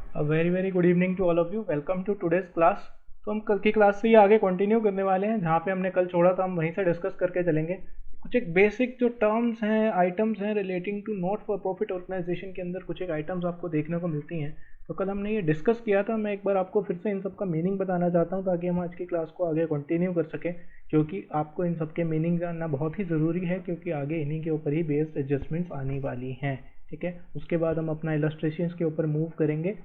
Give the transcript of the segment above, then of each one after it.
A very very good evening to all of you. Welcome to today's class. तो हम कल की class से ही आगे कंटिन्यू करने वाले हैं, जहाँ पे हमने कल छोड़ा था हम वहीं से डिस्कस करके चलेंगे। कुछ एक बेसिक जो टर्म्स हैं, आइटम्स हैं relating to not for profit organisation के अंदर कुछ एक आइटम्स आपको देखने को मिलती हैं। तो कल हमने ये डिस्कस किया था, मैं एक बार आपको फिर से इन सब का मीनिंग बताना चाहता हूँ ताकि हम आज की क्लास को आगे कंटिन्यू कर सकें, क्योंकि आपको इन सब के मीनिंग जानना बहुत ही ज़रूरी है, क्योंकि आगे इन्हीं के ऊपर ही बेस्ड एडजस्टमेंट्स आने वाली हैं। ठीक है, उसके बाद हम अपना इलस्ट्रेशंस के ऊपर मूव करेंगे।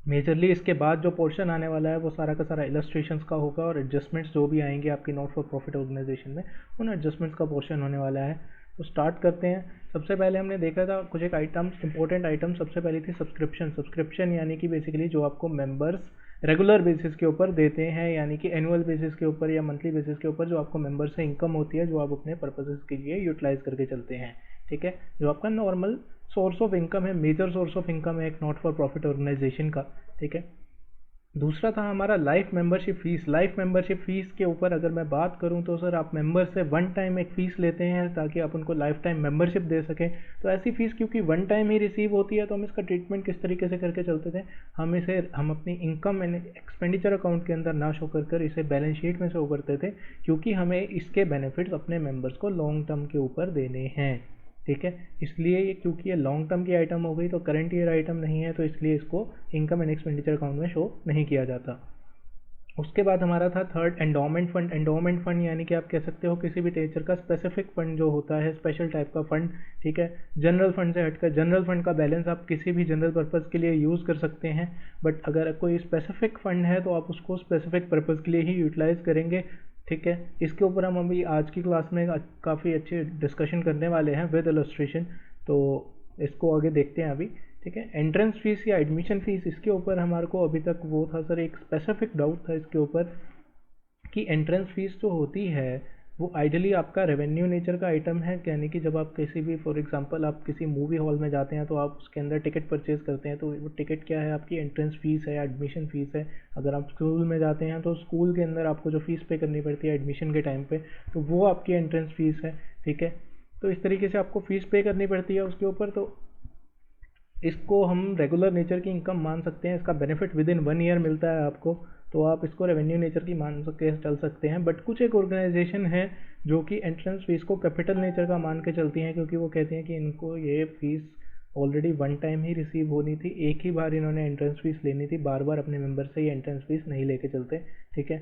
मेजरली इसके बाद जो पोर्शन आने वाला है वो सारा का सारा इलस्ट्रेशंस का होगा, और एडजस्टमेंट्स जो भी आएंगे आपकी नॉट फॉर प्रॉफिट ऑर्गेनाइजेशन में, उन एडजस्टमेंट्स का पोर्शन होने वाला है। तो स्टार्ट करते हैं। सबसे पहले हमने देखा था कुछ एक आइटम्स, इंपॉर्टेंट आइटम। सबसे पहले थी सब्सक्रिप्शन। सब्सक्रिप्शन यानी कि बेसिकली जो आपको मेंबर्स रेगुलर बेसिस के ऊपर देते हैं, यानी कि एनुअल बेसिस के ऊपर या मंथली बेसिस के ऊपर जो आपको मेंबर से इनकम होती है, जो आप अपने पर्पसेस के लिए यूटिलाइज करके चलते हैं। ठीक है, जो आपका नॉर्मल सोर्स ऑफ इनकम है, मेजर सोर्स ऑफ इनकम है एक नॉट फॉर प्रॉफिट ऑर्गेनाइजेशन का। ठीक है, दूसरा था हमारा life membership fees. Life membership fees के ऊपर अगर मैं बात करूं तो सर, आप मेंबर से वन टाइम एक फ़ीस लेते हैं ताकि आप उनको लाइफ टाइम मेंबरशिप दे सकें। तो ऐसी फ़ीस क्योंकि वन टाइम ही रिसीव होती है, तो हम इसका ट्रीटमेंट किस तरीके से करके चलते थे, हम अपनी इनकम एंड एक्सपेंडिचर अकाउंट के अंदर ना शो कर इसे बैलेंस शीट में शो करते थे, क्योंकि हमें इसके बेनिफिट्स अपने मेंबर्स को लॉन्ग टर्म के ऊपर देने हैं। ठीक है, इसलिए ये क्योंकि ये लॉन्ग टर्म की आइटम हो गई, तो करंट ईयर आइटम नहीं है, तो इसलिए इसको इनकम एंड एक्सपेंडिचर अकाउंट में शो नहीं किया जाता। उसके बाद हमारा था third, endowment fund. Endowment fund यानी कि आप कह सकते हो किसी भी नेचर का स्पेसिफिक फंड जो होता है, स्पेशल टाइप का फंड। ठीक है, जनरल फंड से हटकर, जनरल फंड का बैलेंस आप किसी भी जनरल पर्पज़ के लिए यूज़ कर सकते हैं, बट अगर कोई स्पेसिफिक फंड है तो आप उसको स्पेसिफिक पर्पज़ के लिए ही यूटिलाइज करेंगे। ठीक है, इसके ऊपर हम अभी आज की क्लास में काफ़ी अच्छे डिस्कशन करने वाले हैं विद इलस्ट्रेशन, तो इसको आगे देखते हैं अभी। ठीक है, एंट्रेंस फीस या एडमिशन फीस, इसके ऊपर हमारे को अभी तक वो था सर, एक स्पेसिफिक डाउट था इसके ऊपर कि एंट्रेंस फीस जो होती है वो आइडली आपका रेवेन्यू नेचर का आइटम है। यानी कि जब आप किसी भी, फॉर एग्जांपल आप किसी मूवी हॉल में जाते हैं तो आप उसके अंदर टिकट परचेज करते हैं, तो वो टिकट क्या है, आपकी एंट्रेंस फीस है, एडमिशन फीस है। अगर आप स्कूल में जाते हैं तो स्कूल के अंदर आपको जो फीस पे करनी पड़ती है एडमिशन के टाइम पे, तो वो आपकी एंट्रेंस फीस है। ठीक है, तो इस तरीके से आपको फीस पे करनी पड़ती है उसके ऊपर। तो इसको हम रेगुलर नेचर की इनकम मान सकते हैं, इसका benefit with in one year मिलता है आपको, तो आप इसको रेवेन्यू नेचर की मान के चल सकते हैं। बट कुछ एक ऑर्गेनाइजेशन है जो कि एंट्रेंस फीस को कैपिटल नेचर का मान के चलती हैं, क्योंकि वो कहती हैं कि इनको ये फीस ऑलरेडी वन टाइम ही रिसीव होनी थी, एक ही बार इन्होंने एंट्रेंस फीस लेनी थी, बार बार अपने मेंबर से ये एंट्रेंस फीस नहीं लेके चलते। ठीक है,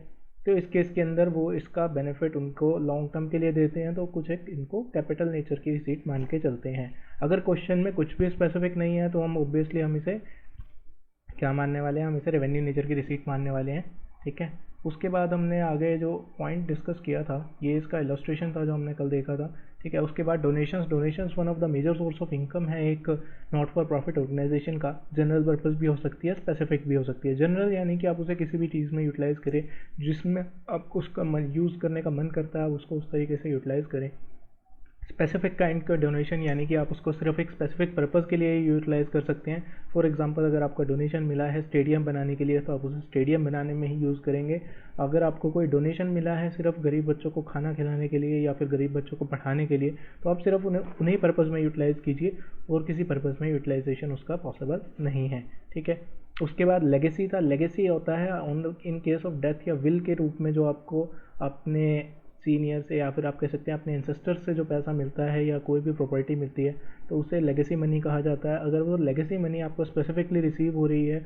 तो इस केस के अंदर वो इसका बेनिफिट उनको लॉन्ग टर्म के लिए देते हैं, तो कुछ एक इनको कैपिटल नेचर की रिसीट मान के चलते हैं। अगर क्वेश्चन में कुछ भी स्पेसिफिक नहीं है तो हम ऑब्वियसली हम इसे क्या मानने वाले हैं, हम इसे रेवेन्यू नेचर की रिसीट मानने वाले हैं। ठीक है, उसके बाद हमने आगे जो पॉइंट डिस्कस किया था, ये इसका इलस्ट्रेशन था जो हमने कल देखा था। ठीक है, उसके बाद donations. Donations one of the major source of income है एक नॉट फॉर प्रॉफिट ऑर्गेनाइजेशन का। जनरल पर्पस भी हो सकती है, स्पेसिफिक भी हो सकती है। जनरल यानी कि आप उसे किसी भी चीज़ में यूटिलाइज करें जिसमें आपको उसका यूज़ करने का मन करता है, आप उसको उस तरीके से यूटिलाइज करें। स्पेसिफिक काइंड का डोनेशन यानी कि आप उसको सिर्फ एक स्पेसिफिक पर्पज़ के लिए यूटिलाइज कर सकते हैं। फॉर एग्जांपल, अगर आपका डोनेशन मिला है स्टेडियम बनाने के लिए, तो आप उसे स्टेडियम बनाने में ही यूज़ करेंगे। अगर आपको कोई डोनेशन मिला है सिर्फ गरीब बच्चों को खाना खिलाने के लिए या फिर गरीब बच्चों को पढ़ाने के लिए, तो आप सिर्फ उन्हीं पर्पज़ में यूटिलाइज़ कीजिए, और किसी पर्पज़ में यूटिलाइजेशन उसका पॉसिबल नहीं है। ठीक है, उसके बाद लेगेसी था। लेगेसी होता है इन केस ऑफ डेथ या विल के रूप में, जो आपको अपने सीनियर से या फिर आप कह सकते हैं अपने एंसेस्टर्स से जो पैसा मिलता है या कोई भी प्रॉपर्टी मिलती है, तो उसे लेगेसी मनी कहा जाता है। अगर वो लेगेसी मनी आपको स्पेसिफिकली रिसीव हो रही है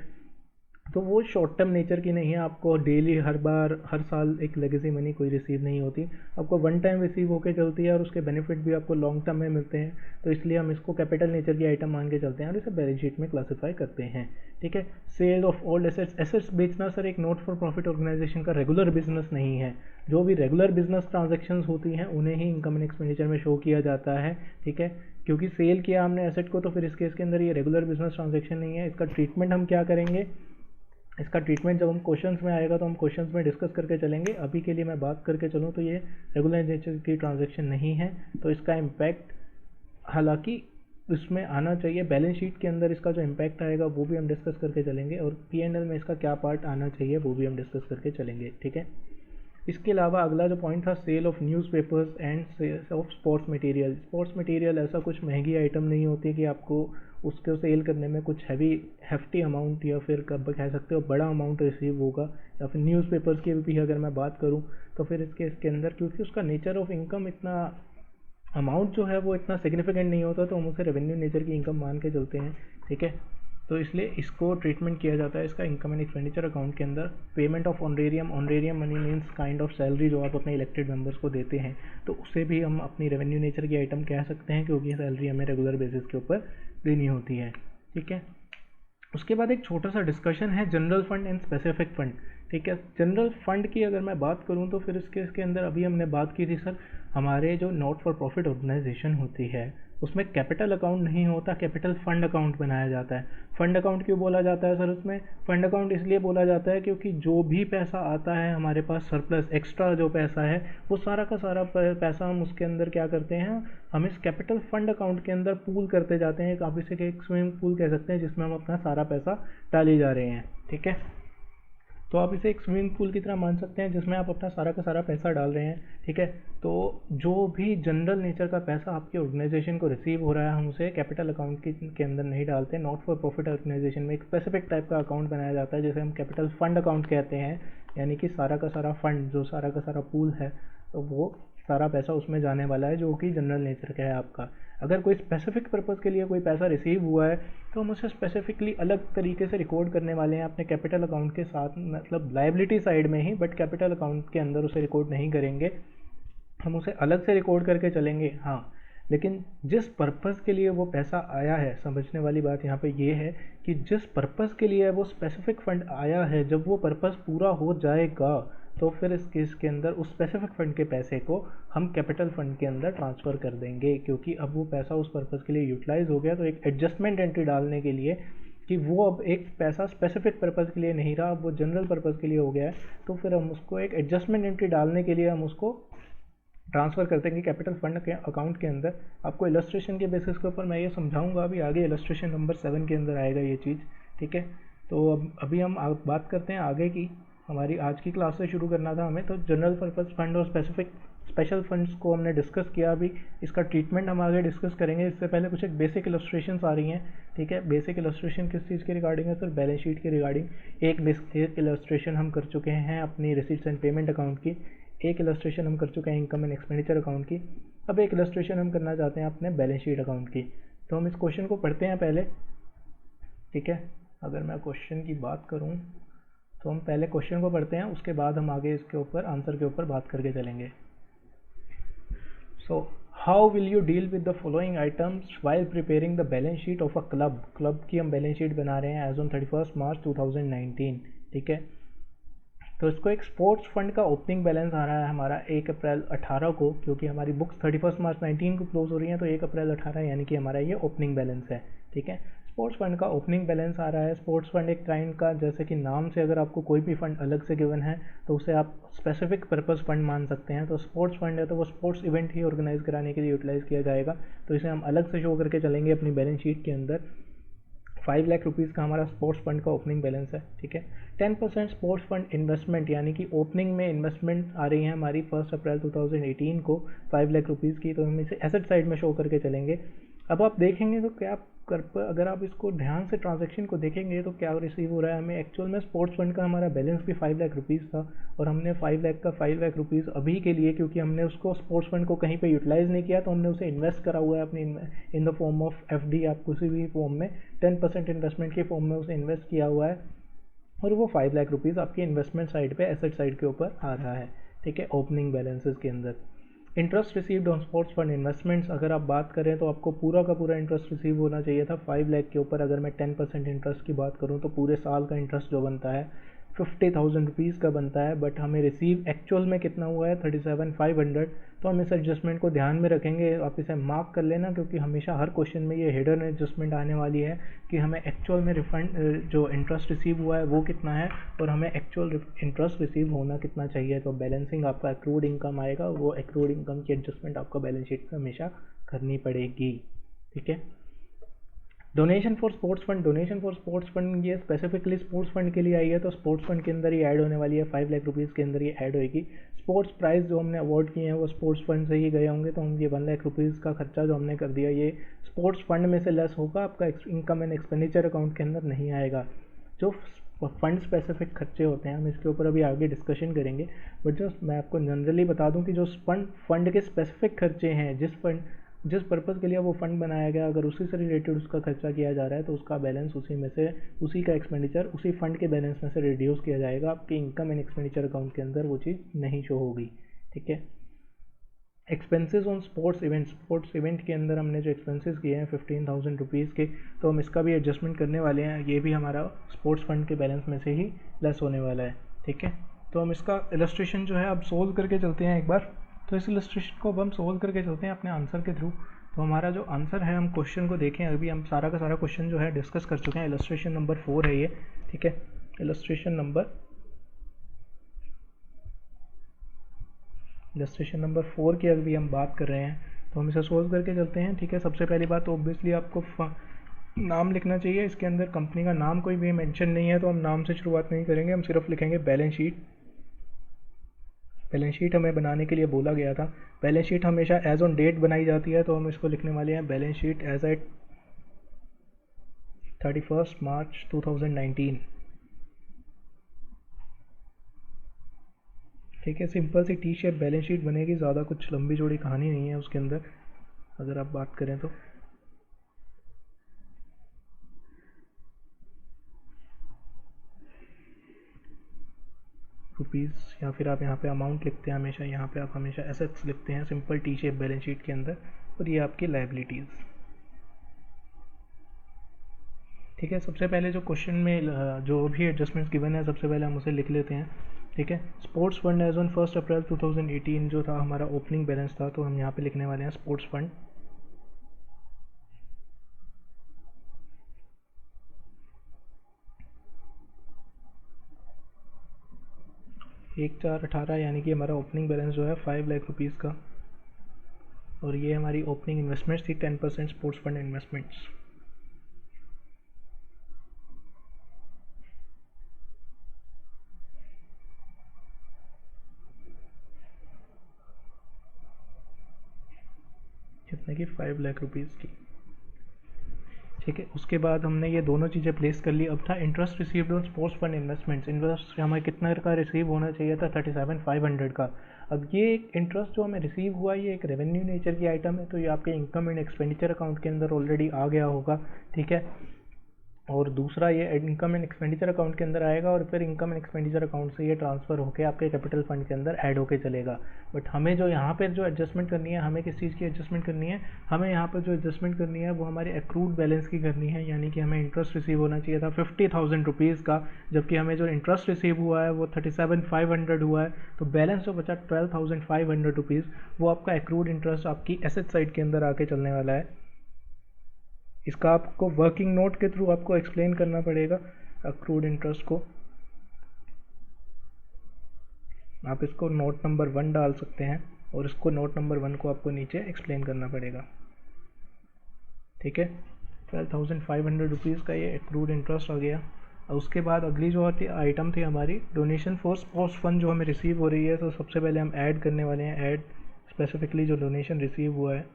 तो वो शॉर्ट टर्म नेचर की नहीं है, आपको डेली हर बार हर साल एक लेगेसी मनी कोई रिसीव नहीं होती, आपको वन टाइम रिसीव होकर चलती है, और उसके बेनिफिट भी आपको लॉन्ग टर्म में मिलते हैं। तो इसलिए हम इसको कैपिटल नेचर की आइटम मान के चलते हैं और इसे बैलेंस शीट में क्लासीफाई करते हैं। ठीक है, sale of old assets. Assets बेचना सर एक नॉट फॉर प्रॉफिट ऑर्गेनाइजेशन का रेगुलर बिजनेस नहीं है। जो भी रेगुलर बिजनेस ट्रांजेक्शन होती हैं उन्हें ही इनकम एंड एक्सपेंडिचर में शो किया जाता है। ठीक है, क्योंकि सेल किया हमने एसेट को, तो फिर इस केस के अंदर ये रेगुलर बिजनेस ट्रांजेक्शन नहीं है। इसका ट्रीटमेंट हम क्या करेंगे, इसका ट्रीटमेंट जब हम क्वेश्चंस में आएगा तो हम क्वेश्चंस में डिस्कस करके चलेंगे। अभी के लिए मैं बात करके चलूँ तो ये रेगुलर नेचर की ट्रांजैक्शन नहीं है, तो इसका इम्पैक्ट हालांकि इसमें आना चाहिए, बैलेंस शीट के अंदर इसका जो इम्पैक्ट आएगा वो भी हम डिस्कस करके चलेंगे, और P&L में इसका क्या पार्ट आना चाहिए वो भी हम डिस्कस करके चलेंगे। ठीक है, इसके अलावा अगला जो पॉइंट था, sale of newspapers and sales of sports material. Sports material ऐसा कुछ महंगी आइटम नहीं होती कि आपको उसको सेल करने में कुछ हैफ्टी अमाउंट या फिर कब कह सकते हो बड़ा अमाउंट रिसीव होगा। या फिर न्यूज़पेपर्स की भी अगर मैं बात करूँ तो फिर इसके अंदर क्योंकि उसका नेचर ऑफ इनकम इतना अमाउंट जो है वो इतना सिग्निफिकेंट नहीं होता, तो हम उसे रेवेन्यू नेचर की इनकम मान के चलते हैं, ठीक है। तो इसलिए इसको ट्रीटमेंट किया जाता है इसका इनकम एंड एक्सपेंडिचर अकाउंट के अंदर। Payment of honorarium, honorarium money means kind of salary जो आप अपने इलेक्टेड मेंबर्स को देते हैं, तो उसे भी हम अपनी रेवेन्यू नेचर की आइटम कह सकते हैं क्योंकि सैलरी हमें रेगुलर बेसिस के ऊपर देनी होती है, ठीक है। उसके बाद एक छोटा सा डिस्कशन है general fund and specific fund, ठीक है। जनरल फंड की अगर मैं बात करूं तो फिर इसके अंदर अभी हमने बात की थी सर, हमारे जो नॉट फॉर प्रॉफिट ऑर्गेनाइजेशन होती है उसमें कैपिटल अकाउंट नहीं होता, कैपिटल फंड अकाउंट बनाया जाता है। फंड अकाउंट क्यों बोला जाता है सर उसमें? फंड अकाउंट इसलिए बोला जाता है क्योंकि जो भी पैसा आता है हमारे पास सरप्लस एक्स्ट्रा जो पैसा है वो सारा का सारा पैसा हम उसके अंदर क्या करते हैं, हम इस कैपिटल फंड अकाउंट के अंदर पूल करते जाते हैं। आप इसे एक स्विमिंग पूल कह सकते हैं जिसमें हम अपना सारा पैसा डाले जा रहे हैं, ठीक है। तो आप इसे एक स्विमिंग पूल की तरह मान सकते हैं जिसमें आप अपना सारा का सारा पैसा डाल रहे हैं, ठीक है। तो जो भी जनरल नेचर का पैसा आपके ऑर्गेनाइजेशन को रिसीव हो रहा है हम उसे कैपिटल अकाउंट के अंदर नहीं डालते। नॉट फॉर प्रॉफिट ऑर्गेनाइजेशन में एक स्पेसिफिक टाइप का अकाउंट बनाया जाता है जिसे हम कैपिटल फंड अकाउंट कहते हैं, यानी कि सारा का सारा फंड जो सारा का सारा पूल है तो वो सारा पैसा उसमें जाने वाला है जो कि जनरल नेचर का है आपका। अगर कोई स्पेसिफिक पर्पज़ के लिए कोई पैसा रिसीव हुआ है तो हम उसे स्पेसिफिकली अलग तरीके से रिकॉर्ड करने वाले हैं अपने कैपिटल अकाउंट के साथ, मतलब लायबिलिटी साइड में ही, बट कैपिटल अकाउंट के अंदर उसे रिकॉर्ड नहीं करेंगे, हम उसे अलग से रिकॉर्ड करके चलेंगे। हाँ, लेकिन जिस पर्पज़ के लिए वो पैसा आया है, समझने वाली बात यहाँ पे ये है कि जिस पर्पज़ के लिए वो स्पेसिफिक फंड आया है, जब वो पर्पज़ पूरा हो जाएगा तो फिर इस केस के अंदर उस स्पेसिफिक फंड के पैसे को हम कैपिटल फंड के अंदर ट्रांसफ़र कर देंगे, क्योंकि अब वो पैसा उस पर्पज़ के लिए यूटिलाइज हो गया। तो एक एडजस्टमेंट एंट्री डालने के लिए कि वो अब एक पैसा स्पेसिफिक पर्पज़ के लिए नहीं रहा, अब वो जनरल पर्पज़ के लिए हो गया है, तो फिर हम उसको एक एडजस्टमेंट एंट्री डालने के लिए हम उसको ट्रांसफ़र कर देंगे कैपिटल फंड के अकाउंट के अंदर। आपको इलस्ट्रेशन के बेसिस के ऊपर मैं ये समझाऊंगा अभी आगे, इलस्ट्रेशन नंबर 7 के अंदर आएगा ये चीज़, ठीक है। तो अब अभी हम बात करते हैं आगे की। हमारी आज की क्लास से शुरू करना था हमें, तो जनरल पर्पज़ फंड और स्पेशल फंड्स को हमने डिस्कस किया। अभी इसका ट्रीटमेंट हम आगे डिस्कस करेंगे। इससे पहले कुछ एक बेसिक इलस्ट्रेशंस आ रही हैं, ठीक है। बेसिक इलस्ट्रेशन किस चीज़ के रिगार्डिंग है सर? बैलेंस शीट के रिगार्डिंग। एक इलस्ट्रेशन हम कर चुके हैं अपनी रिसीट्स एंड पेमेंट अकाउंट की, एक इलस्ट्रेशन हम कर चुके हैं इनकम एंड एक्सपेंडिचर अकाउंट की, अब एक इलस्ट्रेशन हम करना चाहते हैं अपने बैलेंस शीट अकाउंट की। तो हम इस क्वेश्चन को पढ़ते हैं पहले, ठीक है। अगर मैं क्वेश्चन की बात करूं तो हम पहले क्वेश्चन को पढ़ते हैं, उसके बाद हम आगे इसके ऊपर आंसर के ऊपर बात करके चलेंगे। So how will you deal with the following items while preparing the balance sheet of a club? Club की हम बैलेंस शीट बना रहे हैं एज ऑन 31 मार्च 2019, ठीक है। तो इसको एक स्पोर्ट्स फंड का ओपनिंग बैलेंस आ रहा है हमारा 1 अप्रैल 18 को, क्योंकि हमारी बुक्स 31 मार्च 19 को क्लोज हो रही हैं, तो 1 अप्रैल 18 यानी कि हमारा ये ओपनिंग बैलेंस है, ठीक है। स्पोर्ट्स फंड का ओपनिंग बैलेंस आ रहा है। स्पोर्ट्स फंड एक काइंड का, जैसे कि नाम से अगर आपको कोई भी फंड अलग से गिवन है तो उसे आप स्पेसिफिक पर्पज़ फंड मान सकते हैं। तो स्पोर्ट्स फंड है तो वो स्पोर्ट्स इवेंट ही ऑर्गेनाइज कराने के लिए यूटिलाइज़ किया जाएगा, तो इसे हम अलग से शो करके चलेंगे अपनी बैलेंस शीट के अंदर। 5 लाख रुपीज़ का हमारा स्पोर्ट्स फंड का ओपनिंग बैलेंस है, ठीक है। 10% स्पोर्ट्स फंड इन्वेस्टमेंट, यानी कि ओपनिंग में इन्वेस्टमेंट आ रही है हमारी 1 अप्रैल 2018 को 5 लाख रुपीज़ की, तो हम इसे एसेट साइड में शो करके चलेंगे। अब आप देखेंगे तो क्या अगर आप इसको ध्यान से ट्रांजैक्शन को देखेंगे तो क्या रिसीव हो रहा है हमें। एक्चुअल में स्पोर्ट्स फंड का हमारा बैलेंस भी 5 लाख रुपीज़ था और हमने 5 लाख रुपीज़ अभी के लिए, क्योंकि हमने उसको स्पोर्ट्स फंड को कहीं पे यूटिलाइज़ नहीं किया, तो हमने उसे इन्वेस्ट करा हुआ है अपनी in the form of FD, आप किसी भी फॉर्म में 10% इन्वेस्टमेंट के फॉर्म में उसे इन्वेस्ट किया हुआ है, और वो 5 लाख रुपीज़ आपकी इन्वेस्टमेंट साइड पे, एसेट साइड के ऊपर आ रहा है, ठीक है, ओपनिंग बैलेंसेस के अंदर। Interest received on sports fund investments, अगर आप बात करें तो आपको पूरा का पूरा इंटरेस्ट रिसीव होना चाहिए था 5 लाख के ऊपर। अगर मैं 10% इंटरेस्ट की बात करूं तो पूरे साल का इंटरेस्ट जो बनता है 50,000 रुपीज़ का बनता है, बट हमें रिसीव एक्चुअल में कितना हुआ है 37,500। तो हम इस एडजस्टमेंट को ध्यान में रखेंगे, आप इसे मार्क कर लेना, क्योंकि हमेशा हर क्वेश्चन में ये हिडन एडजस्टमेंट आने वाली है कि हमें एक्चुअल में रिफंड जो इंटरेस्ट रिसीव हुआ है वो कितना है और हमें एक्चुअल इंटरेस्ट रिसीव होना कितना चाहिए। तो बैलेंसिंग आपका एक्रूड इनकम आएगा, वो एक्रूड इनकम की एडजस्टमेंट आपको बैलेंस शीट में हमेशा करनी पड़ेगी, ठीक है। डोनेशन फॉर स्पोर्ट्स फंड ये स्पेसिफिकली स्पोर्ट्स फंड के लिए आई है, तो स्पोर्ट्स फंड के अंदर ही ऐड होने वाली है, 5 लाख रुपीज़ के अंदर ये ऐड होएगी। स्पोर्ट्स प्राइज़ जो हमने अवॉर्ड किए हैं वो स्पोर्ट्स फंड से ही गए होंगे, तो हम ये 1 लाख रुपीज़ का खर्चा जो हमने कर दिया ये स्पोर्ट्स फंड में से लेस होगा, आपका इनकम एंड एक्सपेंडिचर अकाउंट के अंदर नहीं आएगा। जो फंड स्पेसिफिक खर्चे होते हैं हम इसके ऊपर अभी आगे डिस्कशन करेंगे, बट जस्ट मैं आपको जनरली बता दूं कि जो फंड के स्पेसिफिक खर्चे हैं, जिस पर्पज़ के लिए वो फ़ंड बनाया गया, अगर उसी से रिलेटेड उसका खर्चा किया जा रहा है तो उसका बैलेंस उसी में से, उसी का एक्सपेंडिचर उसी फंड के बैलेंस में से रिड्यूस किया जाएगा। आपके इनकम एंड एक्सपेंडिचर अकाउंट के अंदर वो चीज़ नहीं शो होगी। ठीक है। एक्सपेंसेस ऑन स्पोर्ट्स इवेंट के अंदर हमने जो एक्सपेंसेस किए हैं 15,000 रुपीज़ के, तो हम इसका भी एडजस्टमेंट करने वाले हैं। ये भी हमारा स्पोर्ट्स फंड के बैलेंस में से ही लेस होने वाला है। ठीक है। तो हम इसका इलस्ट्रेशन जो है अब सोल्व करके चलते हैं एक बार। तो इस इलस्ट्रेशन को अब हम सोल्व करके चलते हैं अपने आंसर के थ्रू। तो हमारा जो आंसर है, हम क्वेश्चन को देखें, अभी हम सारा का सारा क्वेश्चन जो है डिस्कस कर चुके हैं। इलस्ट्रेशन नंबर 4 है ये। ठीक है। इलस्ट्रेशन नंबर 4 की अभी हम बात कर रहे हैं, तो हम इसे सोल्व करके चलते हैं। ठीक है। सबसे पहली बात तो ऑब्वियसली आपको नाम लिखना चाहिए। इसके अंदर कंपनी का नाम कोई भी मेंशन नहीं है, तो हम नाम से शुरुआत नहीं करेंगे, हम सिर्फ लिखेंगे बैलेंस शीट। बैलेंस शीट हमें बनाने के लिए बोला गया था। बैलेंस शीट हमेशा एज ऑन डेट बनाई जाती है, तो हम इसको लिखने वाले हैं balance sheet as at 31 March 2019। ठीक है। सिंपल सी टी शेप बैलेंस शीट बनेगी, ज़्यादा कुछ लंबी चौड़ी कहानी नहीं है उसके अंदर अगर आप बात करें तो। रुपीज़, या फिर आप यहाँ पे अमाउंट लिखते हैं हमेशा, यहाँ पे आप हमेशा एसेट्स लिखते हैं simple T shape balance sheet के अंदर, और ये आपकी लायबिलिटीज़। ठीक है। सबसे पहले जो क्वेश्चन में जो भी एडजस्टमेंट्स गिवन है, सबसे पहले हम उसे लिख लेते हैं। ठीक है। स्पोर्ट्स फंड एज ऑन 1 अप्रैल 2018 जो था हमारा ओपनिंग बैलेंस था, तो हम यहाँ पे लिखने वाले हैं स्पोर्ट्स फंड। एक 4/18 यानी कि हमारा ओपनिंग बैलेंस जो है 5 लाख रुपीज़ का, और ये हमारी ओपनिंग इन्वेस्टमेंट्स थी 10% स्पोर्ट्स फंड इन्वेस्टमेंट्स। जितने की 5 लाख रुपीज़ की। ठीक है। उसके बाद हमने ये दोनों चीज़ें प्लेस कर ली। अब था interest received on sports fund investments. Interest हमें कितना का रिसीव होना चाहिए था? 37,500 का। अब ये इंटरेस्ट जो हमें रिसीव हुआ, ये एक रेवेन्यू नेचर की आइटम है, तो ये आपके इनकम एंड एक्सपेंडिचर अकाउंट के अंदर ऑलरेडी आ गया होगा। ठीक है। और दूसरा ये इनकम एंड एक्सपेंडिचर अकाउंट के अंदर आएगा, और फिर इनकम एंड एक्सपेंडिचर अकाउंट से ये ट्रांसफ़र होकर आपके कैपिटल फंड के अंदर ऐड होके चलेगा। बट हमें जो यहाँ पे जो एडजस्टमेंट करनी है, हमें किस चीज़ की एडजस्टमेंट करनी है? हमें यहाँ पर जो एडजस्टमेंट करनी है वो हमारे एक्रूड बैलेंस की करनी है, यानी कि हमें इंटरेस्ट रिसीव होना चाहिए था 50,000 रुपीज़ का, जबकि हमें जो इंटरेस्ट रिसीव हुआ है वो 37,500 हुआ है। तो बैलेंस जो बचा 12,500 रुपीज़, वो आपका एक्रूड इंटरेस्ट आपकी एसेट साइड के अंदर आके चलने वाला है। इसका आपको वर्किंग नोट के थ्रू आपको एक्सप्लेन करना पड़ेगा अक्रूड इंटरेस्ट को। आप इसको नोट नंबर 1 डाल सकते हैं, और इसको नोट नंबर 1 को आपको नीचे एक्सप्लेन करना पड़ेगा। ठीक है। 12,500 रुपीज़ का ये अक्रूड इंटरेस्ट आ गया। और उसके बाद अगली जो आइटम थी हमारी डोनेशन फॉर स्पोर्ट्स फंड जो हमें रिसीव हो रही है, तो सबसे पहले हम ऐड करने वाले हैं, ऐड स्पेसिफिकली जो डोनेशन रिसीव हुआ है।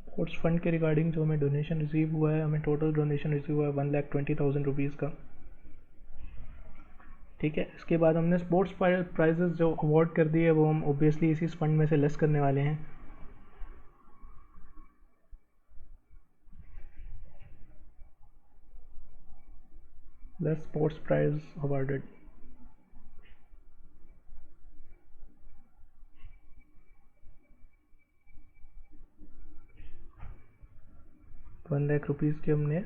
स्पोर्ट्स फंड के रिगार्डिंग जो हमें डोनेशन रिसीव हुआ है, हमें टोटल डोनेशन रिसीव हुआ है 1,20,000 रुपीज़ का। ठीक है। इसके बाद हमने स्पोर्ट्स प्राइजेस जो अवार्ड कर दिए, वो हम ऑब्वियसली इसी फंड में से लेस करने वाले हैं। Less sports prize awarded. 1 lakh rupees के हमने,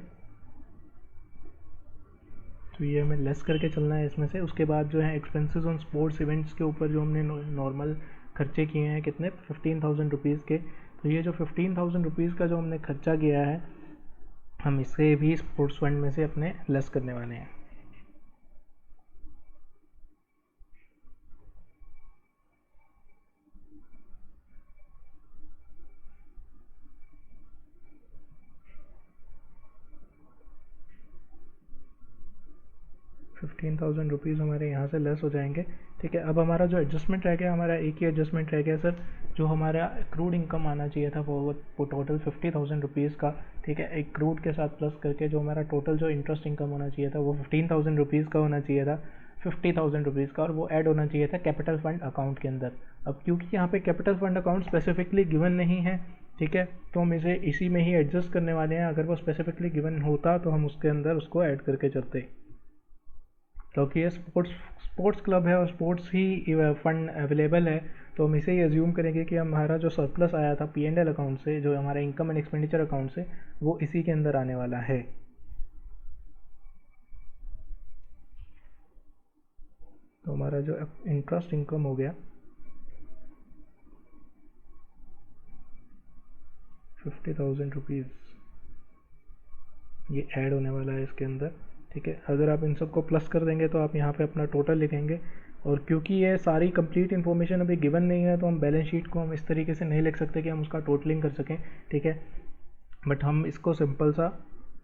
तो ये हमें लेस करके चलना है इसमें से। उसके बाद जो है एक्सपेंसेस ऑन स्पोर्ट्स इवेंट्स के ऊपर जो हमने नॉर्मल खर्चे किए हैं, कितने? 15,000 रुपीज़ के। तो ये जो 15,000 रुपीज़ का जो हमने खर्चा किया है, हम इसे भी स्पोर्ट्स फंड में से अपने लेस करने वाले हैं। 15,000 रुपीज़ हमारे यहाँ से लेस हो जाएंगे। ठीक है, अब हमारा जो एडजस्टमेंट रह गया, हमारा एक ही एडजस्टमेंट रह गया सर, जो हमारा एक्रूड इनकम आना चाहिए था वो टोटल 50,000 रुपीज़ का। ठीक है, एक्रूड के साथ प्लस करके जो हमारा टोटल जो इंटरेस्ट इनकम होना चाहिए था वो 15,000 रुपीज़ का होना चाहिए था, 50,000 रुपीज़ का, और वो ऐड होना चाहिए था कैपिटल फंड अकाउंट के अंदर। अब क्योंकि यहाँ पे capital fund account specifically given नहीं है, ठीक है, तो हम इसे इसी में ही एडजस्ट करने वाले हैं। अगर वो स्पेसिफिकली गिवन होता तो हम उसके अंदर उसको ऐड करके चलते, क्योंकि ये स्पोर्ट्स क्लब है और स्पोर्ट्स ही फंड अवेलेबल है, तो हम इसे ही एज्यूम करेंगे कि हमारा जो सरप्लस आया था P&L अकाउंट से, जो हमारा इनकम एंड एक्सपेंडिचर अकाउंट से, वो इसी के अंदर आने वाला है। तो हमारा जो इंटरेस्ट इनकम हो गया 50,000 रुपीज़, ये ऐड होने वाला है इसके अंदर। ठीक है, अगर आप इन सबको प्लस कर देंगे तो आप यहाँ पे अपना टोटल लिखेंगे, और क्योंकि ये सारी कंप्लीट इन्फॉर्मेशन अभी गिवन नहीं है तो हम बैलेंस शीट को हम इस तरीके से नहीं लिख सकते कि हम उसका टोटलिंग कर सकें। ठीक है, बट हम इसको सिंपल सा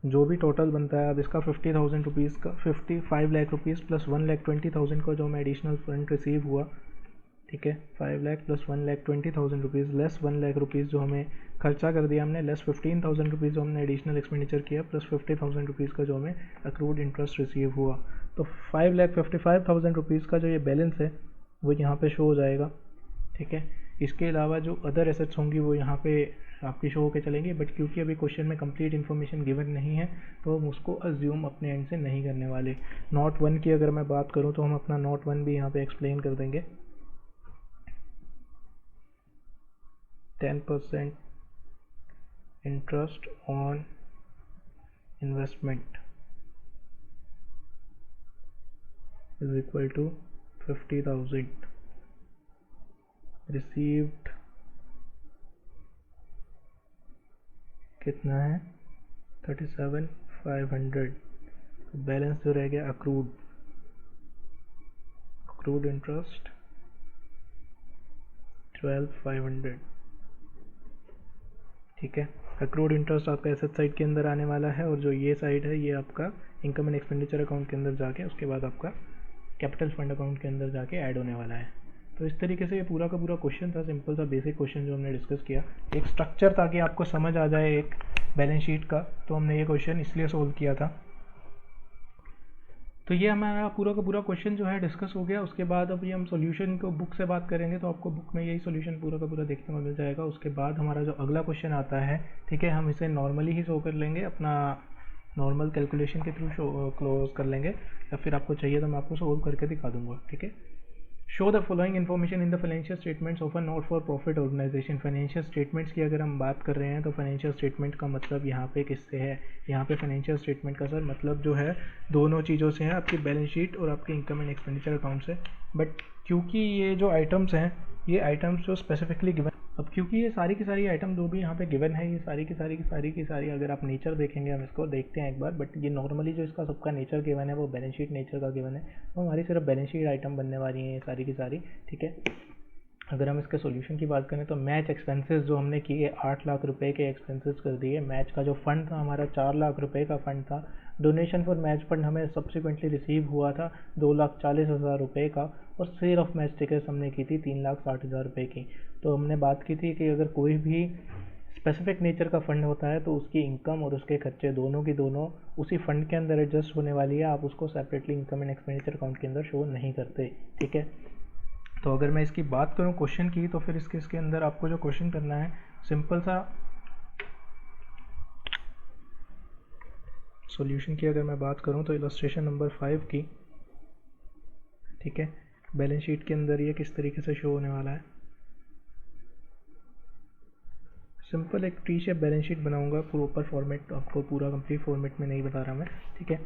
जो भी टोटल बनता है, अब इसका 50,000 रुपीज़ का 55 लाख रुपीज़ प्लस 1,20,000 का जो हमें एडिशनल फंड रिसीव हुआ, ठीक है, 5 lakh plus 1,20,000 rupees less 1 lakh rupees जो हमें खर्चा कर दिया हमने, लेस 15,000 रुपीज़ जो हमने एडिशनल एक्सपेंडिचर किया, प्लस 50,000 रुपीज़ का जो हमें अक्रूड इंटरेस्ट रिसीव हुआ, तो 5,55,000 रुपीज़ का जो ये बैलेंस है वो यहाँ पे शो हो जाएगा। ठीक है, इसके अलावा जो अदर एसेट्स होंगी वो यहाँ पे आपकी शो होकर चलेंगे, बट क्योंकि अभी क्वेश्चन में कंप्लीट इन्फॉर्मेशन गिवन नहीं है तो हम उसको अज्यूम अपने एंड से नहीं करने वाले। नोट 1 की अगर मैं बात करूँ तो हम अपना नोट 1 भी यहाँ पे एक्सप्लेन कर देंगे। 10% interest on investment is equal to 50,000 received, कितना है 37,500। बैलेंस जो रह गया अक्रूड इंटरेस्ट 12,500। ठीक है, अक्रूड इंटरेस्ट आपका एसेट साइड के अंदर आने वाला है, और जो ये साइड है ये आपका इनकम एंड एक्सपेंडिचर अकाउंट के अंदर जाके उसके बाद आपका कैपिटल फंड अकाउंट के अंदर जाके ऐड होने वाला है। तो इस तरीके से ये पूरा का पूरा क्वेश्चन था, सिंपल सा बेसिक क्वेश्चन जो हमने डिस्कस किया, एक स्ट्रक्चर ताकि आपको समझ आ जाए एक बैलेंस शीट का, तो हमने ये क्वेश्चन इसलिए सोल्व किया था। तो ये हमारा पूरा का पूरा क्वेश्चन जो है डिस्कस हो गया। उसके बाद अभी हम सॉल्यूशन को बुक से बात करेंगे, तो आपको बुक में यही सॉल्यूशन पूरा का पूरा देखने को मिल जाएगा। उसके बाद हमारा जो अगला क्वेश्चन आता है, ठीक है, हम इसे नॉर्मली ही शो कर लेंगे, अपना नॉर्मल कैलकुलेशन के थ्रू शो क्लोज कर लेंगे, या फिर आपको चाहिए तो मैं आपको सोल्व करके दिखा दूंगा। ठीक है, show the following information in the financial statements of a not for profit organisation. Financial statements की अगर हम बात कर रहे हैं तो फाइनेंशियल स्टेटमेंट का मतलब यहाँ पे किससे है, यहाँ पे फाइनेंशियल स्टेटमेंट का सर मतलब जो है दोनों चीज़ों से है, आपकी बैलेंस शीट और आपके इनकम एंड एक्सपेंडिचर अकाउंट से। बट क्योंकि ये जो आइटम्स हैं, ये आइटम्स जो स्पेसिफिकली गिवन, अब क्योंकि ये सारी की सारी आइटम जो भी यहाँ पे गिवन है, ये सारी की सारी अगर आप नेचर देखेंगे, हम इसको देखते हैं एक बार, बट ये नॉर्मली जो इसका सबका नेचर गिवन है वो बैलेंस शीट नेचर का गिवन है, तो हमारी सिर्फ बैलेंस शीट आइटम बनने वाली हैं ये सारी की सारी। ठीक है, अगर हम इसके सॉल्यूशन की बात करें तो मैच एक्सपेंसेस जो हमने किए 8 लाख रुपए के एक्सपेंसेस कर दिए। मैच का जो फंड था हमारा 4 लाख रुपए का फंड था। डोनेशन फॉर मैच फंड हमें सब्सिक्वेंटली रिसीव हुआ था 2,40,000 रुपये का, और सेल ऑफ मैच टिकट्स हमने की थी 3,60,000 रुपये की। तो हमने बात की थी कि अगर कोई भी स्पेसिफिक नेचर का फ़ंड होता है तो उसकी इनकम और उसके खर्चे दोनों की दोनों उसी फंड के अंदर एडजस्ट होने वाली है, आप उसको separately income and expenditure account के अंदर शो नहीं करते। ठीक है, तो अगर मैं इसकी बात करूं क्वेश्चन की, तो फिर इसके अंदर आपको जो क्वेश्चन करना है सिंपल सा सॉल्यूशन की अगर मैं बात करूं तो इलस्ट्रेशन नंबर 5 की, ठीक है, बैलेंस शीट के अंदर ये किस तरीके से शो होने वाला है। सिंपल एक टी शेप बैलेंस शीट बनाऊंगा, प्रॉपर फॉर्मेट आपको पूरा कंप्लीट फॉर्मेट में नहीं बता रहा मैं। ठीक है,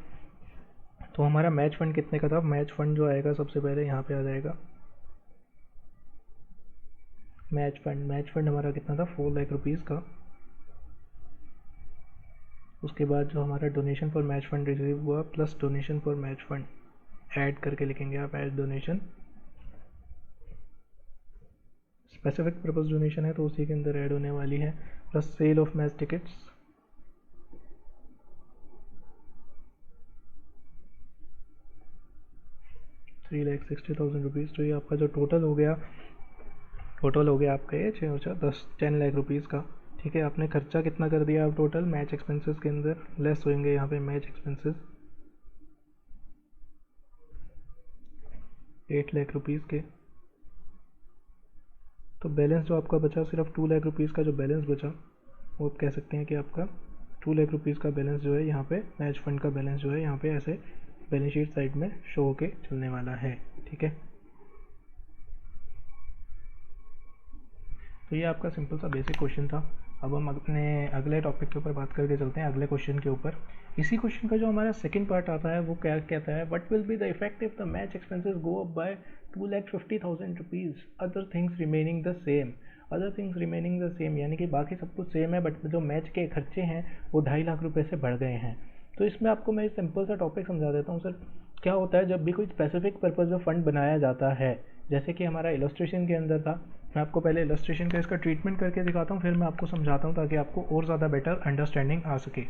तो हमारा मैच फंड कितने का था, मैच फंड जो आएगा सबसे पहले यहाँ पे आ जाएगा मैच फंड हमारा कितना था 4 लाख रुपीज़ का। उसके बाद जो हमारा donation for match fund receive हुआ plus donation for match fund add करके लिखेंगे आप, add donation, specific purpose donation है तो उसी के अंदर ऐड होने वाली है, plus sale of match tickets, 3,60,000 rupees. तो ये आपका जो टोटल हो गया आपका ये 10 लाख रुपीज़ का। ठीक है, आपने खर्चा कितना कर दिया आप टोटल मैच एक्सपेंसेस के अंदर, लेस होंगे यहाँ पे मैच एक्सपेंसेस 8 लाख रुपीज़ के। तो बैलेंस जो आपका बचा सिर्फ 2 लाख रुपीज़ का जो बैलेंस बचा, वो आप कह सकते हैं कि आपका 2 लाख रुपीज़ का बैलेंस जो है यहाँ पे मैच फंड का बैलेंस जो है यहाँ पे ऐसे बैलेंस शीट साइड में शो होके चलने वाला है। ठीक है, तो ये आपका सिंपल सा बेसिक क्वेश्चन था। अब हम अपने अगले टॉपिक के ऊपर बात करके चलते हैं, अगले क्वेश्चन के ऊपर। इसी क्वेश्चन का जो हमारा सेकंड पार्ट आता है वो क्या कहता है, what will be the effect if the match expenses go up by 2,50,000 rupees, other things remaining the same. Other things remaining the same यानी कि बाकी सब कुछ सेम है, बट जो मैच के खर्चे हैं वो 2.5 लाख रुपये से बढ़ गए हैं। तो इसमें आपको मैं सिंपल सा टॉपिक समझा देता हूँ सर। क्या होता है जब भी कोई स्पेसिफिक पर्पज़ ऑफ फंड बनाया जाता है, जैसे कि हमारा इलस्ट्रेशन के अंदर था। मैं आपको पहले इलस्ट्रेशन का इसका ट्रीटमेंट करके दिखाता हूँ, फिर मैं आपको समझाता हूँ ताकि आपको और ज़्यादा बेटर अंडरस्टैंडिंग आ सके।